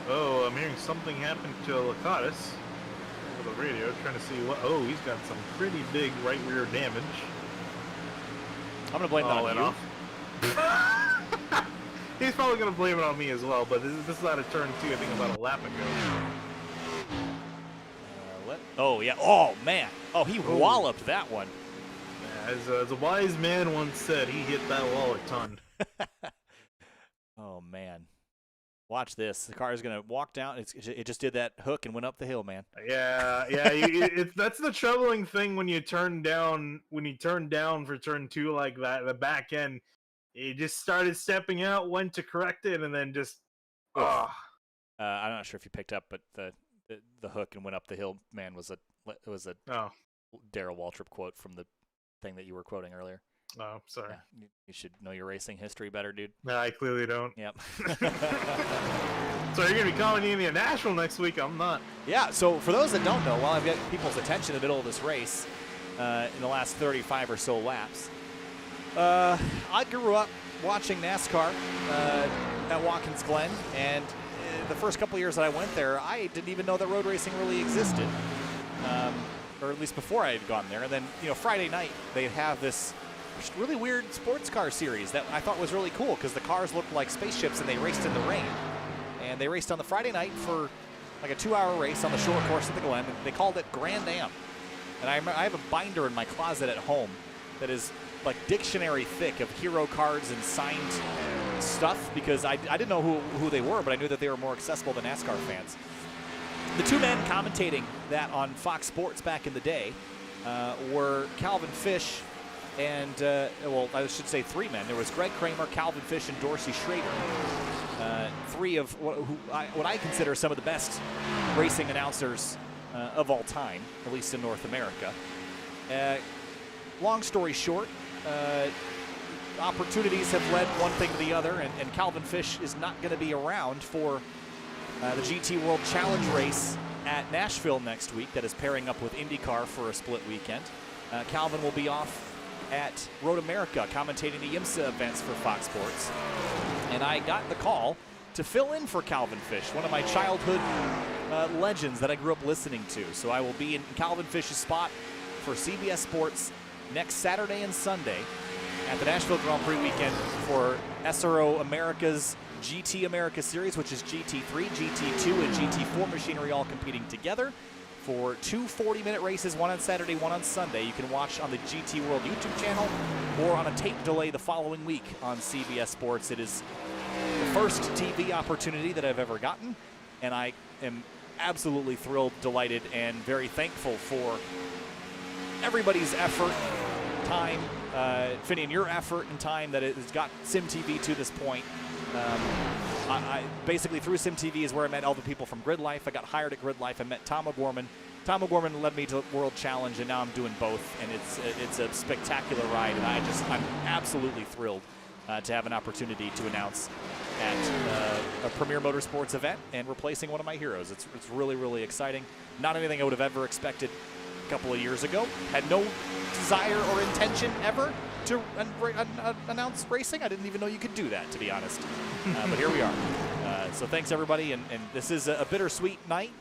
Speaker 6: Oh, I'm hearing something happen to Lakatos over the radio, trying to see what. Oh, he's got some pretty big right rear damage.
Speaker 8: I'm going to blame that on you.
Speaker 6: He's probably going to blame it on me as well, but this is out of turn 2, I think about a lap ago.
Speaker 8: Oh, yeah. Oh, man. Oh, he walloped that one.
Speaker 6: Yeah, as a wise man once said, he hit that wall a ton.
Speaker 8: Oh, man. Watch this. The car is going to walk down. It just did that hook and went up the hill, man.
Speaker 6: Yeah. That's the troubling thing when you turn down. When you turn down for turn 2 like that, the back end, it just started stepping out, went to correct it, and then just. I'm
Speaker 8: not sure if you picked up, but the hook and went up the hill, man, was a Darrell Waltrip quote from the thing that you were quoting earlier.
Speaker 6: Oh, sorry.
Speaker 8: Yeah, you should know your racing history better, dude.
Speaker 6: No, I clearly don't.
Speaker 8: Yep.
Speaker 6: So you're going to be calling the Indian National next week? I'm not.
Speaker 8: Yeah, so for those that don't know, while I've got people's attention in the middle of this race in the last 35 or so laps, I grew up watching NASCAR at Watkins Glen, and the first couple years that I went there, I didn't even know that road racing really existed, or at least before I had gone there. And then, Friday night, they'd have this really weird sports car series that I thought was really cool because the cars looked like spaceships and they raced in the rain. And they raced on the Friday night for like a 2-hour race on the short course at the Glen. They called it Grand Am. And I have a binder in my closet at home that is like dictionary thick of hero cards and signed stuff because I didn't know who they were, but I knew that they were more accessible to NASCAR fans. The two men commentating that on Fox Sports back in the day were Calvin Fish and, well, I should say three men. There was Greg Kramer, Calvin Fish, and Dorsey Schrader. Three of what I consider some of the best racing announcers of all time, at least in North America. Long story short, opportunities have led one thing to the other, and Calvin Fish is not going to be around for the GT World Challenge race at Nashville next week that is pairing up with IndyCar for a split weekend. Calvin will be off at Road America commentating the IMSA events for Fox Sports. And I got the call to fill in for Calvin Fish, one of my childhood legends that I grew up listening to. So I will be in Calvin Fish's spot for CBS Sports next Saturday and Sunday at the Nashville Grand Prix weekend for SRO America's GT America Series, which is GT3, GT2, and GT4 machinery all competing together for two 40-minute races, one on Saturday, one on Sunday. You can watch on the GT World YouTube channel or on a tape delay the following week on CBS Sports. It is the first TV opportunity that I've ever gotten, and I am absolutely thrilled, delighted, and very thankful for everybody's effort, time, Finian, your effort and time that has got SimTV to this point. I basically through SimTV is where I met all the people from Grid Life. I got hired at Grid Life. I met Tom O'Gorman. Tom O'Gorman led me to World Challenge, and now I'm doing both, and it's a spectacular ride, and I'm absolutely thrilled to have an opportunity to announce at a Premier Motorsports event and replacing one of my heroes. It's really, really exciting. Not anything I would have ever expected a couple of years ago. Had no desire or intention ever to announce racing. I didn't even know you could do that, to be honest. But here we are. So thanks, everybody. And this is a bittersweet night.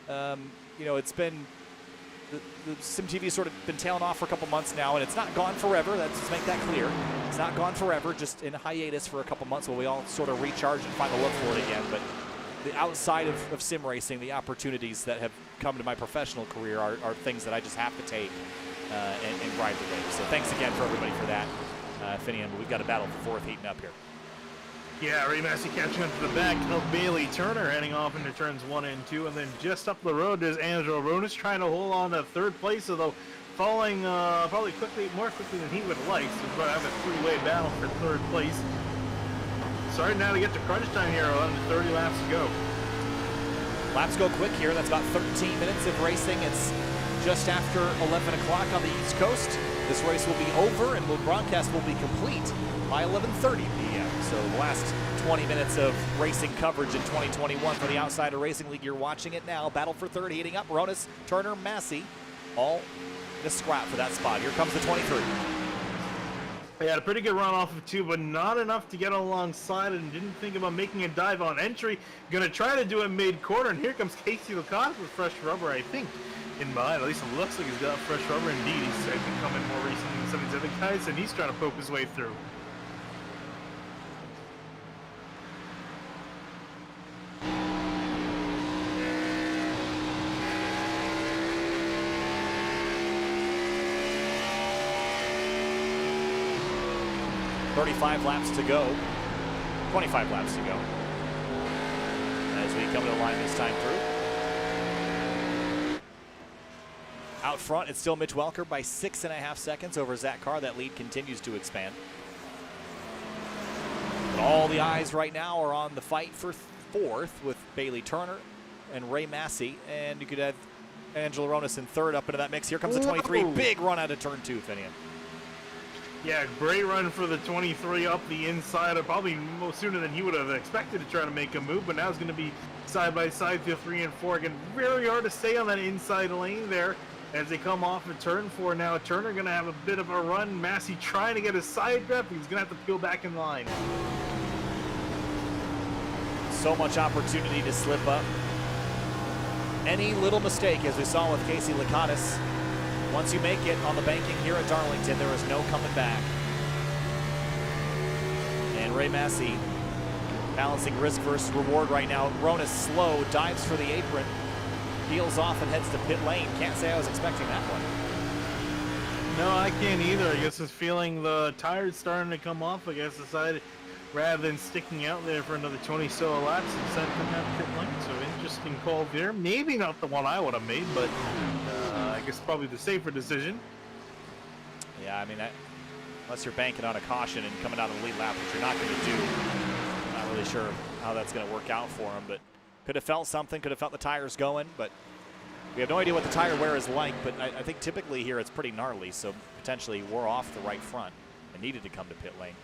Speaker 8: You know, it's been the SimTV sort of been tailing off for a couple months now, and it's not gone forever. Let's make that clear. It's not gone forever, just in hiatus for a couple months while we all sort of recharge and find a look for it again. But the outside of sim racing, the opportunities that have come to my professional career are things that I just have to take and ride the wave. So thanks again for everybody for that. Finian, we've got a battle for fourth heating up here.
Speaker 6: Yeah, Ray Massey catching up to the back of Bailey Turner, heading off into turns 1 and 2, and then just up the road is Angelo Ronas trying to hold on to third place, although falling probably more quickly than he would like. So we're going to have a three-way battle for third place. Starting now to get to crunch time here, under 30 laps to go.
Speaker 8: Laps go quick here. That's about 13 minutes of racing. It's just after 11 o'clock on the East Coast. This race will be over and the broadcast will be complete by 11:30 p.m. So the last 20 minutes of racing coverage in 2021 for the Outsider Racing League. You're watching it now. Battle for third heating up. Ronas, Turner, Massey, all in a scrap for that spot. Here comes the 23.
Speaker 6: They had a pretty good run off of 2, but not enough to get alongside and didn't think about making a dive on entry. Gonna try to do it mid-quarter, and here comes Casey Lacoste with fresh rubber, I think, in behind. At least it looks like he's got fresh rubber indeed. He's been coming more recently than some of these other guys, and he's trying to poke his way through.
Speaker 8: $35 laps to go, 25 laps to go as we come to the line this time through. Out front, it's still Mitch Welker by 6.5 seconds over Zach Carr. That lead continues to expand. But all the eyes right now are on the fight for fourth with Bailey Turner and Ray Massey, and you could have Angelo Ronas in third up into that mix. Here comes the 23, big run out of turn 2, Finian.
Speaker 6: Yeah, great run for the 23 up the inside, probably sooner than he would have expected to try to make a move, but now it's going to be side by side through 3 and 4. Again, very hard to stay on that inside lane there as they come off of turn 4. Now Turner going to have a bit of a run. Massey trying to get a side draft. He's going to have to peel back in line.
Speaker 8: So much opportunity to slip up. Any little mistake, as we saw with Casey Lacoste, once you make it on the banking here at Darlington, there is no coming back. And Ray Massey balancing risk versus reward right now. Ronas slow, dives for the apron, peels off and heads to pit lane. Can't say I was expecting that one.
Speaker 6: No, I can't either. I guess it's feeling the tires starting to come off. I guess decided rather than sticking out there for another 20 so laps, instead come down pit lane. So interesting call there. Maybe not the one I would have made, but I guess probably the safer decision.
Speaker 8: Yeah, I mean, unless you're banking on a caution and coming out of the lead lap, which you're not going to do, I'm not really sure how that's going to work out for him. But could have felt something, could have felt the tires going, but we have no idea what the tire wear is like. But I think typically here it's pretty gnarly, so potentially wore off the right front and needed to come to pit lane.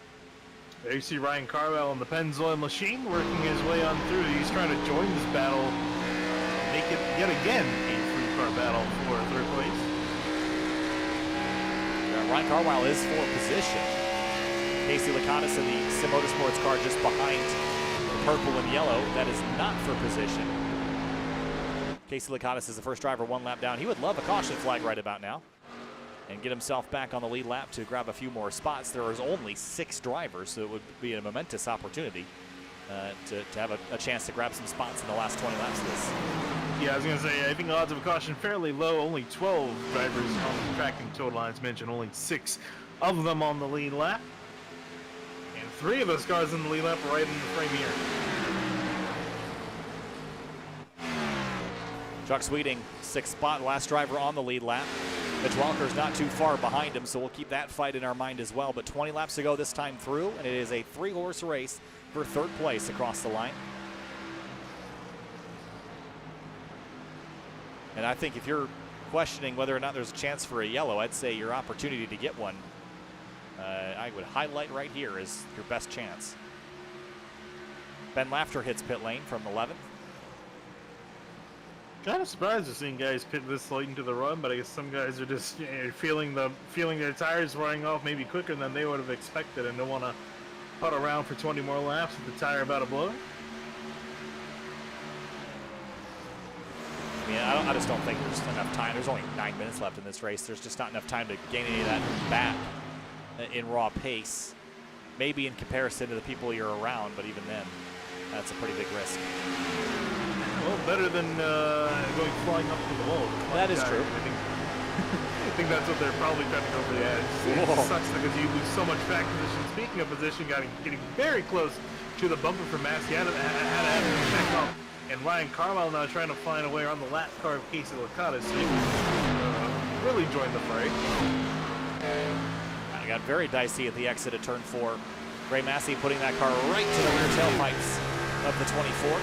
Speaker 6: There you see Ryan Carwell in the Pennzoil machine working his way on through. He's trying to join this battle, make it yet again a three-car battle for third place.
Speaker 8: Ryan Carwell is for position. Casey Lakatos in the Sim Motorsports car just behind the purple and yellow. That is not for position. Casey Lakatos is the first driver, one lap down. He would love a caution flag right about now and get himself back on the lead lap to grab a few more spots. There is only 6 drivers, so it would be a momentous opportunity to have a chance to grab some spots in the last 20 laps of this.
Speaker 6: Yeah, I was going to say, I think the odds of a caution fairly low. Only 12 drivers on the track in total. As mentioned, only 6 of them on the lead lap. And 3 of those cars in the lead lap are right in the frame here.
Speaker 8: Chuck Sweeting, 6th spot, last driver on the lead lap. Mitch Walker's not too far behind him, so we'll keep that fight in our mind as well. But 20 laps to go this time through, and it is a 3-horse race for 3rd place across the line. And I think if you're questioning whether or not there's a chance for a yellow, I'd say your opportunity to get one, I would highlight right here as your best chance. Ben Lafter hits pit lane from 11th.
Speaker 6: Kind of surprised to seeing guys pit this late into the run, but I guess some guys are just feeling their tires running off maybe quicker than they would have expected and don't want to putt around for 20 more laps with the tire about to blow.
Speaker 8: Yeah, I just don't think there's enough time. There's only 9 minutes left in this race. There's just not enough time to gain any of that back in raw pace. Maybe in comparison to the people you're around, but even then, that's a pretty big risk.
Speaker 6: Well, better than going flying up to the wall.
Speaker 8: That is true.
Speaker 6: I think that's what they're probably trying to go for the edge. It sucks because you lose so much back position. Speaking of position, getting very close to the bumper for Massey. Had to have him check up. And Ryan Carwell now trying to find a way around the lap car of Casey Lakatos, so he can really join the fray.
Speaker 8: It got very dicey at the exit of turn 4. Ray Massey putting that car right to the rear tailpipes of the 24.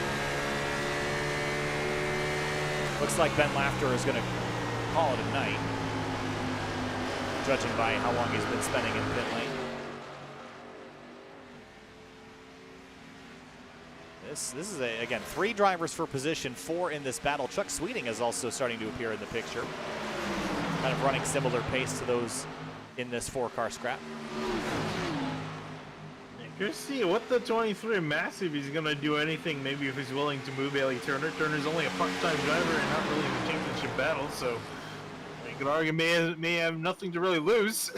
Speaker 8: Looks like Ben Lafter is going to call it a night, judging by how long he's been spending in pit lane. This is, again, 3 drivers for position, 4 in this battle. Chuck Sweeting is also starting to appear in the picture. Kind of running similar pace to those in this 4-car scrap.
Speaker 6: Curious to see what the 23 Massey, if he's going to do anything, maybe if he's willing to move Bailey Turner. Turner's only a part-time driver and not really in the championship battle, so you could argue may have nothing to really lose.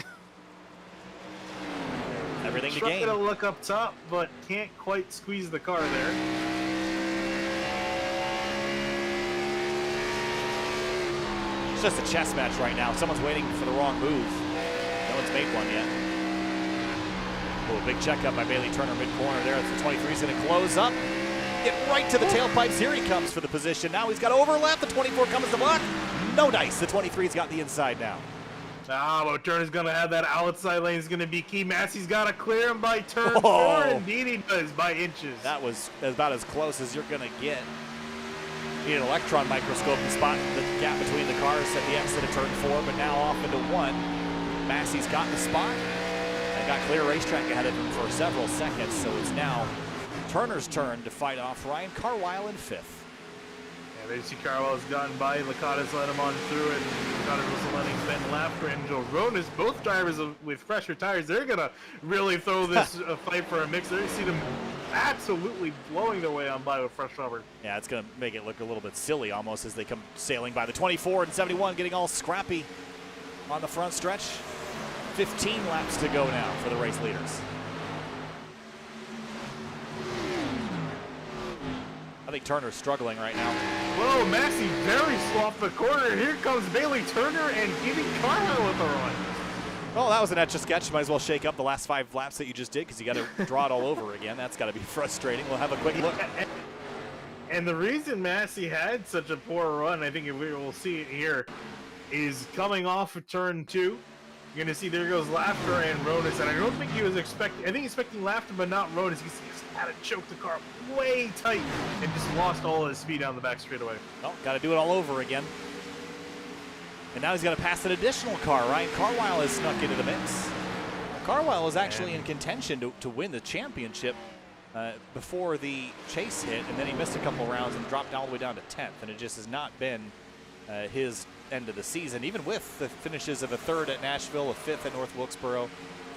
Speaker 8: Everything to
Speaker 6: Trying
Speaker 8: gain.
Speaker 6: to look up top, but can't quite squeeze the car there.
Speaker 8: It's just a chess match right now. Someone's waiting for the wrong move. No one's made one yet. Oh, big checkup by Bailey Turner mid-corner there. The 23's going to close up. Get right to the tailpipes. Here he comes for the position. Now he's got to overlap. The 24 comes to block. No dice. The 23's got the inside now.
Speaker 6: But Turner's going to have that outside lane is going to be key. Massey's got to clear him by turn 4. Indeed he does, by inches.
Speaker 8: That was about as close as you're going to get. Need an electron microscope to spot the gap between the cars at the exit of turn 4, but now off into 1. Massey's got the spot and got clear racetrack ahead of him for several seconds, so it's now Turner's turn to fight off Ryan Carwell in 5th.
Speaker 6: There you see Carwell's gotten by, Lakatos let him on through it, and Lakatos was letting Ben Lafter and Joe Ronas, both drivers with fresher tires. They're going to really throw this fight for a mix. There you see them absolutely blowing their way on by with fresh rubber.
Speaker 8: Yeah, it's going to make it look a little bit silly almost as they come sailing by. The 24 and 71 getting all scrappy on the front stretch. 15 laps to go now for the race leaders. I think Turner's struggling right now.
Speaker 6: Whoa, Massey very slow off the corner. Here comes Bailey Turner and giving Carwell with a run.
Speaker 8: Well, that was an etch-a-sketch. Might as well shake up the last 5 laps that you just did because you got to draw it all over again. That's got to be frustrating. We'll have a quick look.
Speaker 6: And the reason Massey had such a poor run, I think if we will see it here, is coming off of turn 2. You're going to see there goes Laughter and Rodas, and I don't think he was expecting, I think he's expecting Laughter but not Rodas. He just had to choke the car way tight and just lost all his speed down the back straightaway.
Speaker 8: Well, got to do it all over again. And now he's got to pass an additional car. Ryan Carwell has snuck into the mix. Carwell was actually in contention to win the championship before the chase hit, and then he missed a couple rounds and dropped all the way down to 10th, and it just has not been his end of the season, even with the finishes of a 3rd at Nashville, a 5th at North Wilkesboro,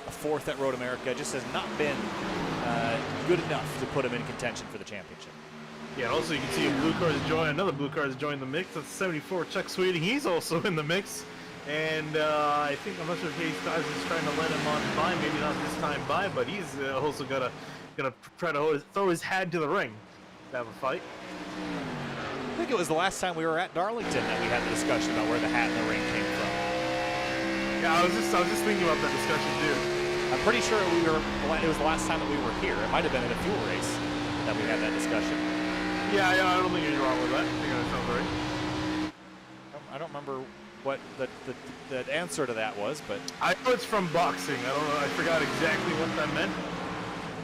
Speaker 8: a 4th at Road America. Just has not been good enough to put him in contention for the championship.
Speaker 6: Yeah, also you can see another blue car has joined the mix. That's 74, Chuck Sweeting. He's also in the mix. And I think, I'm not sure if Hayes Styles is trying to let him on by, maybe not this time by, but he's also gonna try to throw his hat to the ring to have a fight.
Speaker 8: I think it was the last time we were at Darlington that we had the discussion about where the hat in the ring came from.
Speaker 6: Yeah, I was just thinking about that discussion too.
Speaker 8: I'm pretty sure it was the last time that we were here. It might have been in a fuel race that we had that discussion.
Speaker 6: Yeah, I don't think you're wrong with that. I think that sounds right.
Speaker 8: I don't remember what the answer to that was, but
Speaker 6: I know it's from boxing. I don't know. I forgot exactly what that meant,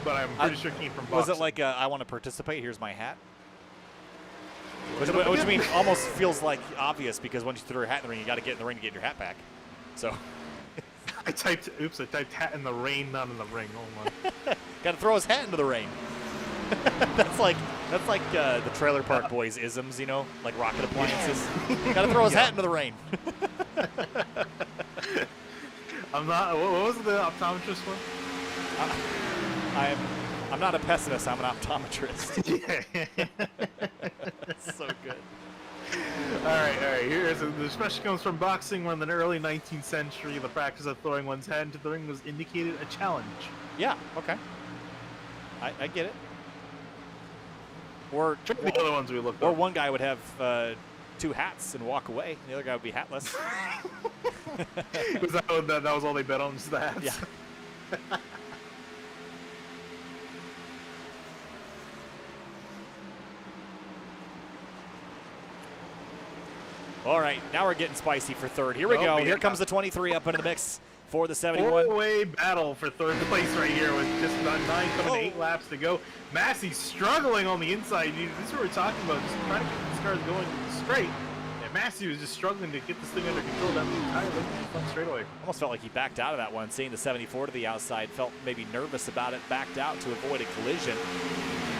Speaker 6: but I'm pretty sure it came from boxing.
Speaker 8: Was it like I want to participate? Here's my hat. Which I mean, almost feels like obvious because once you throw your hat in the ring, you got to get in the ring to get your hat back. So.
Speaker 6: I typed hat in the rain, not in the ring. Hold on.
Speaker 8: Got to throw his hat into the rain. That's like the Trailer Park Boys isms, you know, like rocket appliances. Got to throw his hat into the rain.
Speaker 6: I'm not. What was the optometrist one?
Speaker 8: I'm not a pessimist. I'm an optometrist.
Speaker 6: Yeah.
Speaker 8: That's so good.
Speaker 6: All right. Here's the expression comes from boxing, where in the early 19th century, the practice of throwing one's hat into the ring was indicated a challenge.
Speaker 8: Yeah. Okay. I get it. Or
Speaker 6: the other ones we looked
Speaker 8: or
Speaker 6: up.
Speaker 8: one guy would have 2 hats and walk away. The other guy would be hatless.
Speaker 6: Was that was all they bet on, just the hats?
Speaker 8: Yeah. All right, now we're getting spicy for 3rd. Here we go.
Speaker 6: Yeah.
Speaker 8: Here comes the 23 up into the mix for the 71.
Speaker 6: 4-way battle for 3rd place right here with just about 9 coming to 8 laps to go. Massey struggling on the inside. This is what we're talking about, just trying to keep these cars going straight. And Massey was just struggling to get this thing under control down the entire front straightaway.
Speaker 8: Almost felt like he backed out of that one, seeing the 74 to the outside. Felt maybe nervous about it, backed out to avoid a collision.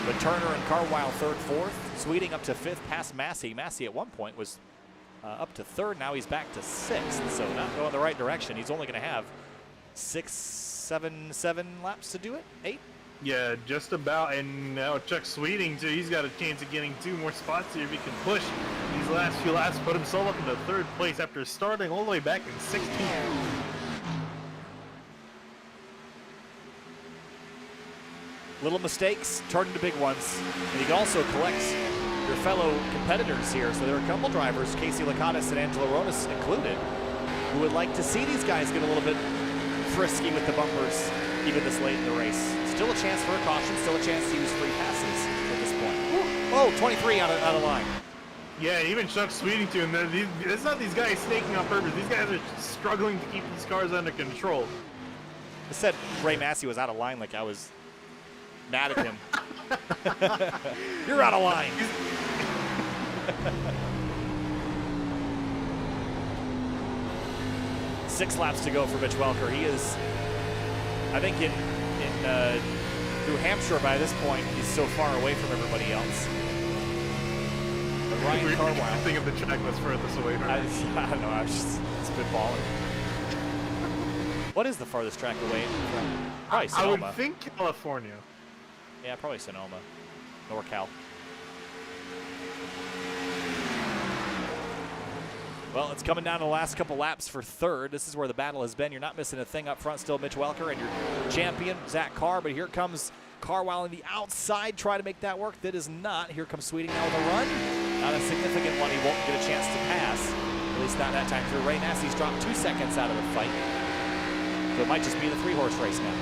Speaker 8: But Turner and Carwell 3rd, 4th. Sweeting up to 5th past Massey. Massey at one point was up to 3rd. Now he's back to 6th. So not going the right direction. He's only going to have 7 laps to do it? 8?
Speaker 6: Yeah, just about. And now Chuck Sweeting, too. He's got a chance of getting 2 more spots here if he can push these last few laps. Put himself up into 3rd place after starting all the way back in 16th.
Speaker 8: Little mistakes turn into big ones. And you can also collect your fellow competitors here. So there are a couple drivers, Casey Lakatos and Angelo Rodas included, who would like to see these guys get a little bit frisky with the bumpers even this late in the race. Still a chance for a caution, still a chance to use free passes at this point. Oh, 23 out of line.
Speaker 6: Yeah, even Chuck Sweeting too. And it's not these guys snaking on purpose. These guys are struggling to keep these cars under control.
Speaker 8: I said Ray Massey was out of line like I was mad at him. You're out of line. 6 laps to go for Mitch Welker. He is, I think, in New Hampshire by this point, he's so far away from everybody else. But Ryan Carwell.
Speaker 6: I think of the track that's furthest away from
Speaker 8: I don't know. I was just spitballing. What is the farthest track away from? Probably Sonoma.
Speaker 6: I would think California.
Speaker 8: Yeah, probably Sonoma, NorCal. Well, it's coming down to the last couple laps for 3rd. This is where the battle has been. You're not missing a thing up front still, Mitch Welker, and your champion, Zach Carr. But here comes Carwell on the outside, try to make that work. That is not. Here comes Sweeting now with a run. Not a significant one. He won't get a chance to pass. At least not that time through. Ray Massey's dropped 2 seconds out of the fight. so it might just be the 3-horse race now.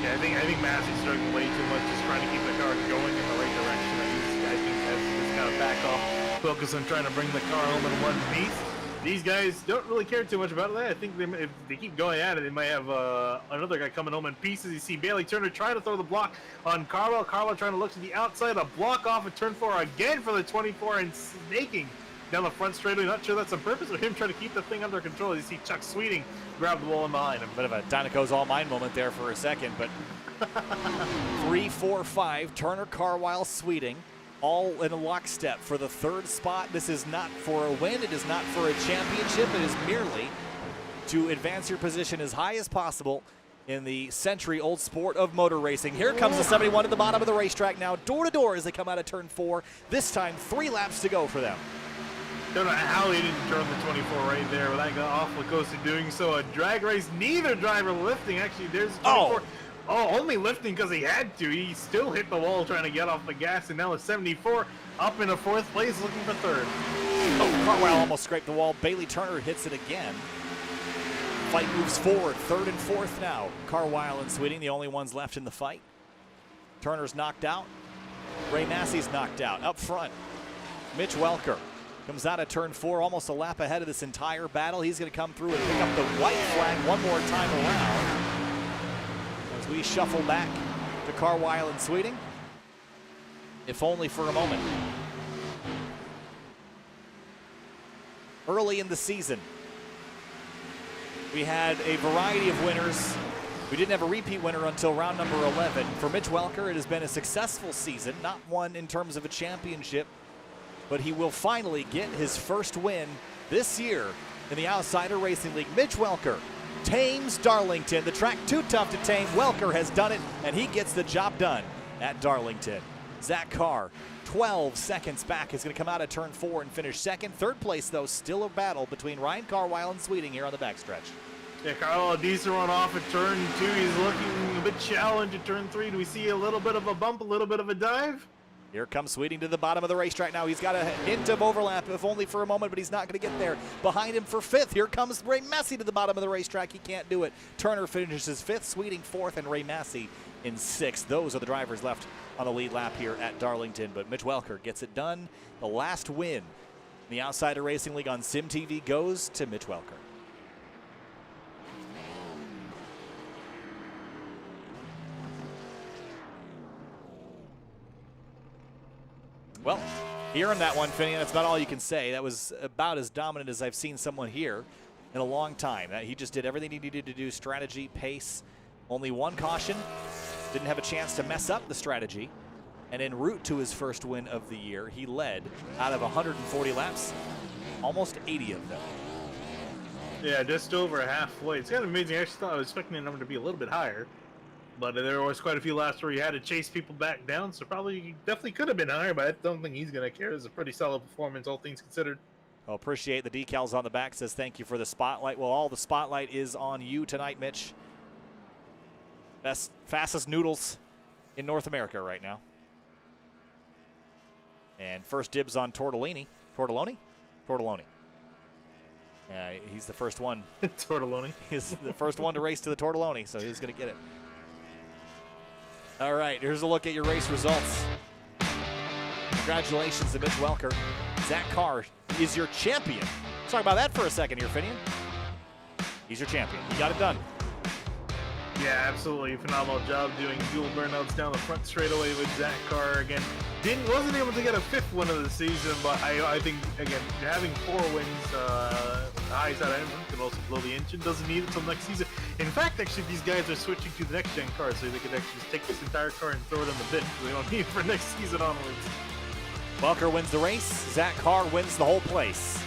Speaker 6: Yeah, I think Massey's struggling way too much, just trying to keep the car going in the right direction. I think has just got to back off, focus on trying to bring the car home in one piece. These guys don't really care too much about it. I think if they keep going at it, they might have another guy coming home in pieces. You see Bailey Turner trying to throw the block on Carwell. Carwell trying to look to the outside, a block off at turn 4 again for the 24 and snaking down the front straightaway. Not sure that's on purpose, but him trying to keep the thing under control. You see Chuck Sweeting grab the wall in behind him.
Speaker 8: Bit of a Dynaco's all mine moment there for a second, but 3, 4, 5, Turner, Carwell, Sweeting, all in a lockstep for the 3rd spot. This is not for a win. It is not for a championship. It is merely to advance your position as high as possible in the century-old sport of motor racing. Here comes the 71 at the bottom of the racetrack now, door to door as they come out of turn 4. This time, 3 laps to go for them.
Speaker 6: Don't know how he didn't turn the 24 right there, but that got awful close to doing so. A drag race, neither driver lifting. Actually, there's 24. Oh, only lifting because he had to. He still hit the wall trying to get off the gas, and now it's 74 up in the 4th place looking for 3rd.
Speaker 8: Oh, Carwell almost scraped the wall. Bailey Turner hits it again. Fight moves forward, 3rd and 4th now. Carwell and Sweeting, the only ones left in the fight. Turner's knocked out. Ray Massey's knocked out. Up front, Mitch Welker comes out of turn 4, almost a lap ahead of this entire battle. He's going to come through and pick up the white flag one more time around. As we shuffle back to Carwell and Sweeting, if only for a moment. Early in the season, we had a variety of winners. We didn't have a repeat winner until round number 11. For Mitch Welker, it has been a successful season, not one in terms of a championship, but he will finally get his first win this year in the Outsider Racing League. Mitch Welker tames Darlington. The track too tough to tame. Welker has done it, and he gets the job done at Darlington. Zach Carr, 12 seconds back, is going to come out of turn 4 and finish 2nd. 3rd place, though, still a battle between Ryan Carwell and Sweeting here on the backstretch.
Speaker 6: Yeah, Carl, a decent run off at turn 2. He's looking a bit challenged at turn 3. Do we see a little bit of a bump, a little bit of a dive?
Speaker 8: Here comes Sweeting to the bottom of the racetrack now. He's got a hint of overlap, if only for a moment, but he's not going to get there. Behind him for 5th, here comes Ray Massey to the bottom of the racetrack. He can't do it. Turner finishes 5th, Sweeting 4th, and Ray Massey in 6th. Those are the drivers left on the lead lap here at Darlington, but Mitch Welker gets it done. The last win in the Outsider Racing League on Sim TV goes to Mitch Welker. Well, here in that one, Finian, that's not all you can say. That was about as dominant as I've seen someone here in a long time. He just did everything he needed to do, strategy, pace. Only one caution. Didn't have a chance to mess up the strategy. And en route to his first win of the year, he led out of 140 laps, almost 80 of them.
Speaker 6: Yeah, just over halfway. It's kind of amazing. I actually thought I was expecting the number to be a little bit higher. But there was quite a few laps where he had to chase people back down, so definitely could have been higher, but I don't think he's going to care. It's a pretty solid performance, all things considered.
Speaker 8: Well, appreciate the decals on the back. Says thank you for the spotlight. Well, all the spotlight is on you tonight, Mitch. Fastest noodles in North America right now. And first dibs on Tortellini. Tortelloni? Tortelloni. Yeah, he's the first one.
Speaker 6: Tortelloni.
Speaker 8: He's the first one to race to the Tortelloni, so he's going to get it. All right, here's a look at your race results. Congratulations to Mitch Welker. Zach Carr is your champion. Let's talk about that for a second here, Finian. He's your champion. He got it done.
Speaker 6: Yeah, absolutely. Phenomenal job doing dual burnouts down the front straightaway with Zach Carr. Again, wasn't able to get a 5th win of the season, but I think, again, having 4 wins, the high side item can also blow the engine. Doesn't need it until next season. In fact, actually, these guys are switching to the next-gen car, so they could actually just take this entire car and throw it in the bin. They don't need it for next season onwards.
Speaker 8: Welker wins the race. Zach Carr wins the whole place.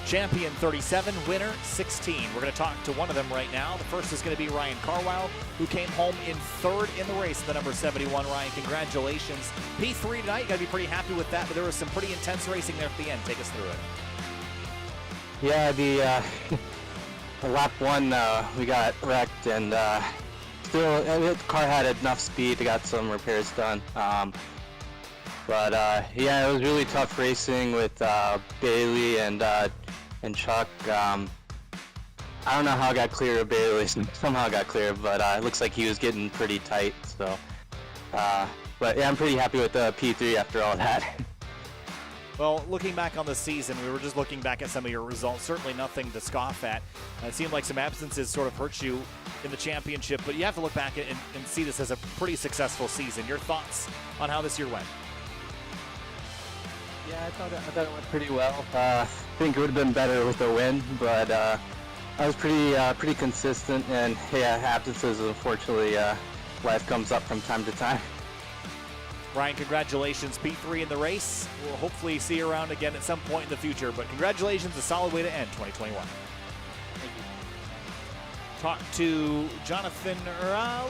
Speaker 8: Champion 37, winner 16. We're going to talk to one of them right now. The first is going to be Ryan Carwell, who came home in 3rd in the race, the number 71. Ryan, congratulations. P3 tonight, got to be pretty happy with that, but there was some pretty intense racing there at the end. Take us through it.
Speaker 9: Yeah, the lap 1, we got wrecked, and still, the car had enough speed to get some repairs done. But yeah, it was really tough racing with Bailey and Chuck. I don't know how it got clear, barely somehow it got clear, but it looks like he was getting pretty tight. So, but yeah, I'm pretty happy with the P3 after all that.
Speaker 8: Well, looking back on the season, we were just looking back at some of your results. Certainly nothing to scoff at. It seemed like some absences sort of hurt you in the championship, but you have to look back and see this as a pretty successful season. Your thoughts on how this year went?
Speaker 9: Yeah, I thought it went pretty well. I think it would have been better with a win, but I was pretty consistent, and yeah, absences, unfortunately, life comes up from time to time.
Speaker 8: Ryan, congratulations, P3 in the race. We'll hopefully see you around again at some point in the future, but congratulations, a solid way to end 2021.
Speaker 9: Thank you.
Speaker 8: Talk to Jonathan,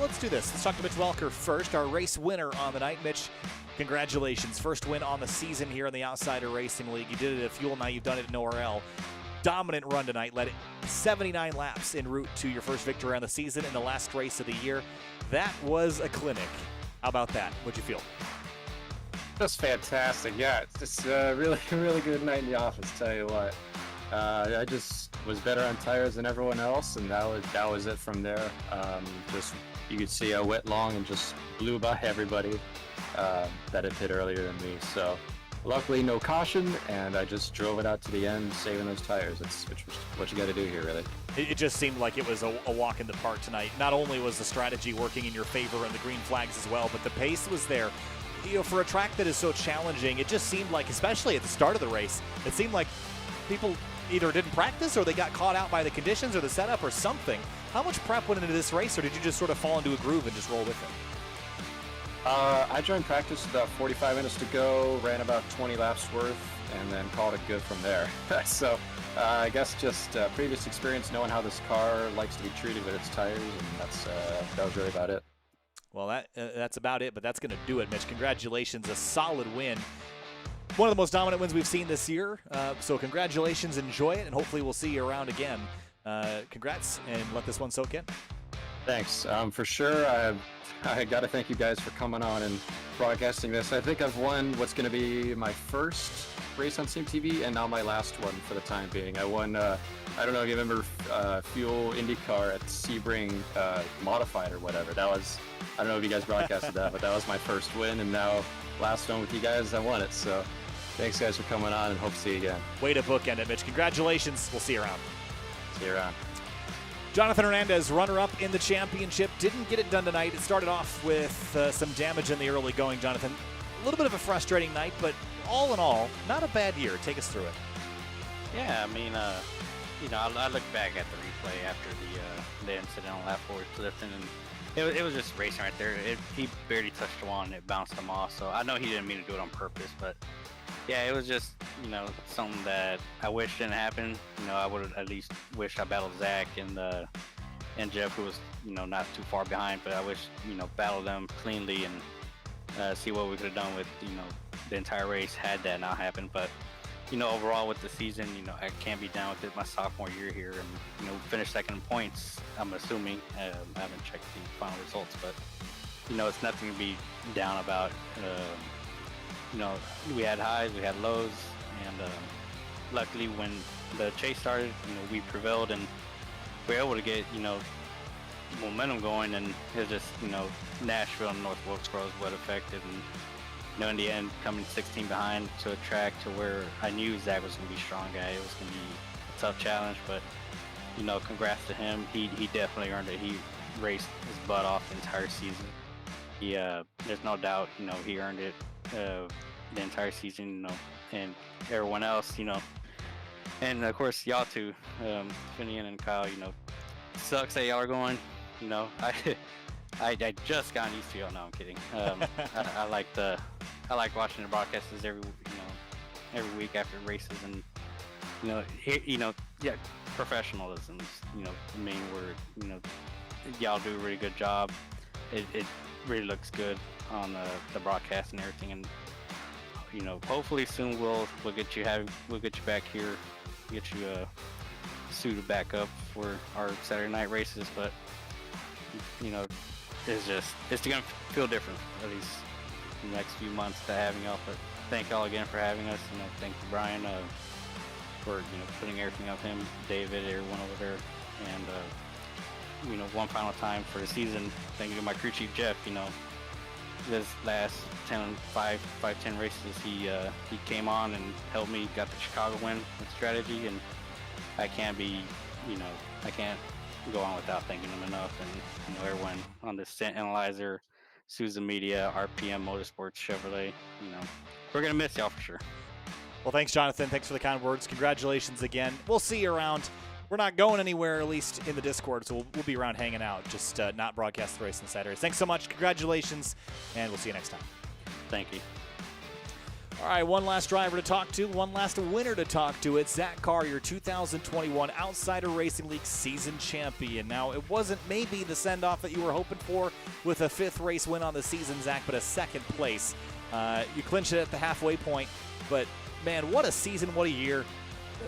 Speaker 8: let's do this. Let's talk to Mitch Welker first, our race winner on the night. Mitch, congratulations. First win on the season here in the Outsider Racing League. You did it at Fuel, now you've done it at NORL. Dominant run tonight, led 79 laps en route to your first victory on the season in the last race of the year. That was a clinic. How about that? What'd you feel?
Speaker 10: Just fantastic. Yeah, it's just a really good night in the office, tell you what. I just was better on tires than everyone else, and that was it from there. Just you could see I went long and just blew by everybody that had hit earlier than me. So luckily no caution, and I just drove it out to the end, saving those tires. That's what you got to do here, really.
Speaker 8: It just seemed like it was a walk in the park tonight. Not only was the strategy working in your favor and the green flags as well, but the pace was there. You know, for a track that is so challenging, it just seemed like, especially at the start of the race, it seemed like people either didn't practice or they got caught out by the conditions or the setup or something. How much prep went into this race, or did you just sort of fall into a groove and just roll with it?
Speaker 10: I joined practice about 45 minutes to go, ran about 20 laps worth, and then called it good from there. So I guess just previous experience, knowing how this car likes to be treated with its tires, and that was really about it.
Speaker 8: Well, that's about it, but that's going to do it, Mitch. Congratulations, a solid win. One of the most dominant wins we've seen this year, so congratulations, enjoy it, and hopefully we'll see you around again. Congrats, and let this one soak in.
Speaker 10: Thanks. For sure, I got to thank you guys for coming on and broadcasting this. I think I've won what's going to be my first race on Sim TV, and now my last one for the time being. I won, I don't know if you remember Fuel IndyCar at Sebring Modified or whatever. That was, I don't know if you guys broadcasted that, but that was my first win, and now last one with you guys, I won it. So thanks guys for coming on, and hope to see you again.
Speaker 8: Way to bookend it, Mitch. Congratulations. We'll see you around.
Speaker 10: See you around.
Speaker 8: Jonathan Hernandez, runner-up in the championship, didn't get it done tonight. It started off with some damage in the early going, Jonathan. A little bit of a frustrating night, but all in all, not a bad year. Take us through it.
Speaker 11: Yeah, I mean, you know, I look back at the replay after the incident on lap 4 with Clifton, and it was just racing right there. He barely touched the wall and it bounced him off. So I know he didn't mean to do it on purpose, but yeah, it was just, you know, something that I wish didn't happen. You know, I would have at least wished I battled Zach and Jeff, who was, you know, not too far behind, but I wish, you know, battled them cleanly and see what we could have done with, you know, the entire race had that not happened. But, you know, overall with the season, you know, I can't be down with it my sophomore year here, and, you know, finished second in points, I'm assuming. I haven't checked the final results, but, you know, it's nothing to be down about. You know, we had highs, we had lows, and luckily when the chase started, you know, we prevailed and we were able to get, you know, momentum going, and it was just, you know, Nashville and North Wilkesboro is what affected, and, you know, in the end, coming 16 behind to a track to where I knew Zach was going to be a strong guy. It was going to be a tough challenge, but, you know, congrats to him. He definitely earned it. He raced his butt off the entire season. There's no doubt, you know, he earned it the entire season, you know, and everyone else, you know, and of course y'all too, Finian and Kyle, you know, sucks that y'all are going, you know, I just got used to y'all. No, I'm kidding. I like watching the broadcasts every week after races, and yeah, professionalism is, you know, the main word. You know, y'all do a really good job. It really looks good on the broadcast and everything, and, you know, hopefully soon we'll get you back here, get you suited back up for our Saturday night races. But, you know, it's gonna feel different at least in the next few months to having y'all. But thank y'all again for having us. You know, thank you, Brian, for, you know, putting everything up, him, David, everyone over there, And one final time for the season, thank you to my crew chief Jeff. This last 10 races, he came on and helped me, got the Chicago win with strategy, and I can't go on without thanking him enough. And everyone on the Scent Analyzer, Susan Media, RPM Motorsports, Chevrolet, we're gonna miss y'all for sure.
Speaker 8: Well, thanks, Jonathan. Thanks for the kind words. Congratulations again. We'll see you around. We're not going anywhere, at least in the Discord, so we'll be around hanging out, just not broadcast the race on Saturdays. Thanks so much. Congratulations, and we'll see you next time.
Speaker 11: Thank you.
Speaker 8: All right, one last driver to talk to, one last winner to talk to. It's Zach Carr, your 2021 Outsider Racing League season champion. Now, it wasn't maybe the send-off that you were hoping for with a 5th race win on the season, Zach, but a 2nd place. You clinched it at the halfway point, but, man, what a season, what a year.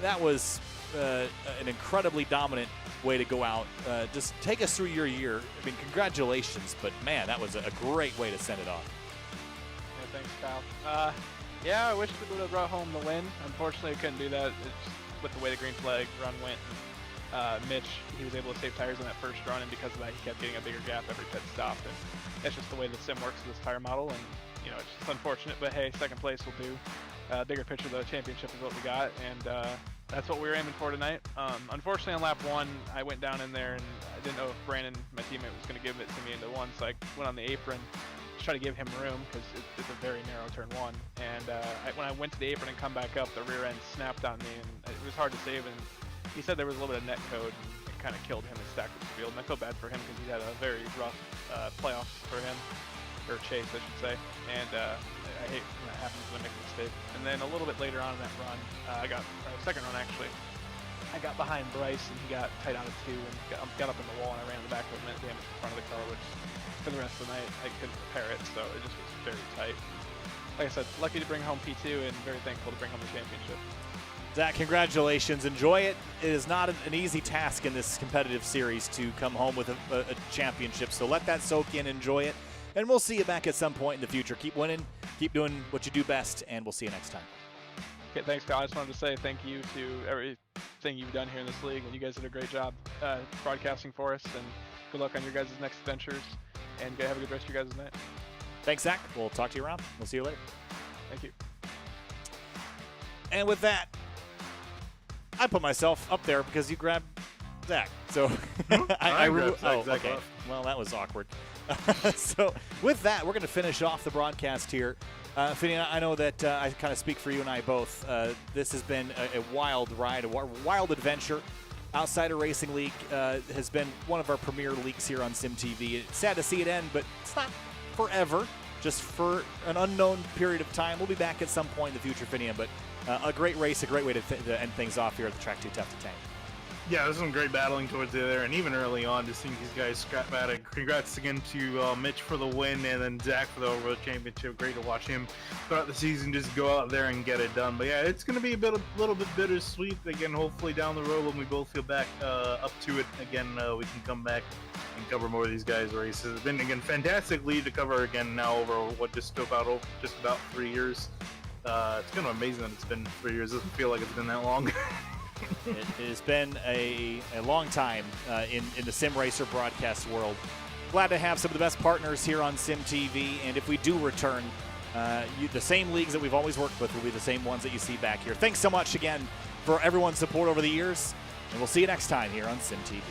Speaker 8: That was an incredibly dominant way to go out. Just take us through your year. I mean, congratulations, but, man, that was a great way to send it off.
Speaker 12: Yeah, thanks, Kyle. Yeah, I wish we would have brought home the win. Unfortunately, I couldn't do that. It's with the way the green flag run went. Mitch, he was able to save tires in that first run, and because of that, he kept getting a bigger gap every pit stop. And that's just the way the sim works with this tire model. And it's just unfortunate, but hey, 2nd place will do. Bigger picture of the championship is what we got, and that's what we were aiming for tonight. Unfortunately, on lap 1, I went down in there, and I didn't know if Brandon, my teammate, was going to give it to me into 1, so I went on the apron. Try to give him room because it's a very narrow turn 1, and when I went to the apron and come back up, the rear end snapped on me, and it was hard to save. And he said there was a little bit of net code, and it kind of killed him in Stackers Field. And I feel bad for him because he had a very rough playoffs for him, or chase, I should say. And I hate when that happens when I make a mistake. And then a little bit later on in that run, second run actually, I got behind Bryce, and he got tight out of 2, and got up in the wall, and I ran in the back of him and damaged the front of the car, which for the rest of the night I couldn't repair it, so it just was very tight. Like I said, lucky to bring home P2 and very thankful to bring home the championship.
Speaker 8: Zach, congratulations. Enjoy it. It is not an easy task in this competitive series to come home with a championship, so let that soak in, enjoy it, and we'll see you back at some point in the future. Keep winning, keep doing what you do best, and we'll see you next time.
Speaker 12: Okay, thanks, Kyle. I just wanted to say thank you to everything you've done here in this league, and you guys did a great job broadcasting for us, and good luck on your guys' next ventures. And have a good rest of your guys' night.
Speaker 8: Thanks, Zach. We'll talk to you around. We'll see you later.
Speaker 12: Thank you.
Speaker 8: And with that, I put myself up there because you grabbed Zach. So
Speaker 6: I grabbed Zach
Speaker 8: okay.
Speaker 6: off.
Speaker 8: Well, that was awkward. So with that, we're going to finish off the broadcast here. Finney, I know that I kind of speak for you and I both. This has been a wild ride, a wild adventure. Outsider Racing League has been one of our premier leagues here on SimTV. It's sad to see it end, but it's not forever, just for an unknown period of time. We'll be back at some point in the future, Finian, but a great race, a great way to end things off here at the Track 2 Tough to Tank.
Speaker 6: Yeah, there's some great battling towards there, and even early on, just seeing these guys scrap at it. Congrats again to Mitch for the win, and then Zach for the overall championship. Great to watch him throughout the season just go out there and get it done. But yeah, it's going to be a little bit bittersweet. Again, hopefully down the road when we both feel back up to it again, we can come back and cover more of these guys' races. It's been again fantastic lead to cover again now over just about 3 years. It's kind of amazing that it's been 3 years. It doesn't feel like it's been that long.
Speaker 8: It has been a long time in the sim racer broadcast world. Glad to have some of the best partners here on SimTV, and if we do return, the same leagues that we've always worked with will be the same ones that you see back here. Thanks so much again for everyone's support over the years, and we'll see you next time here on SimTV.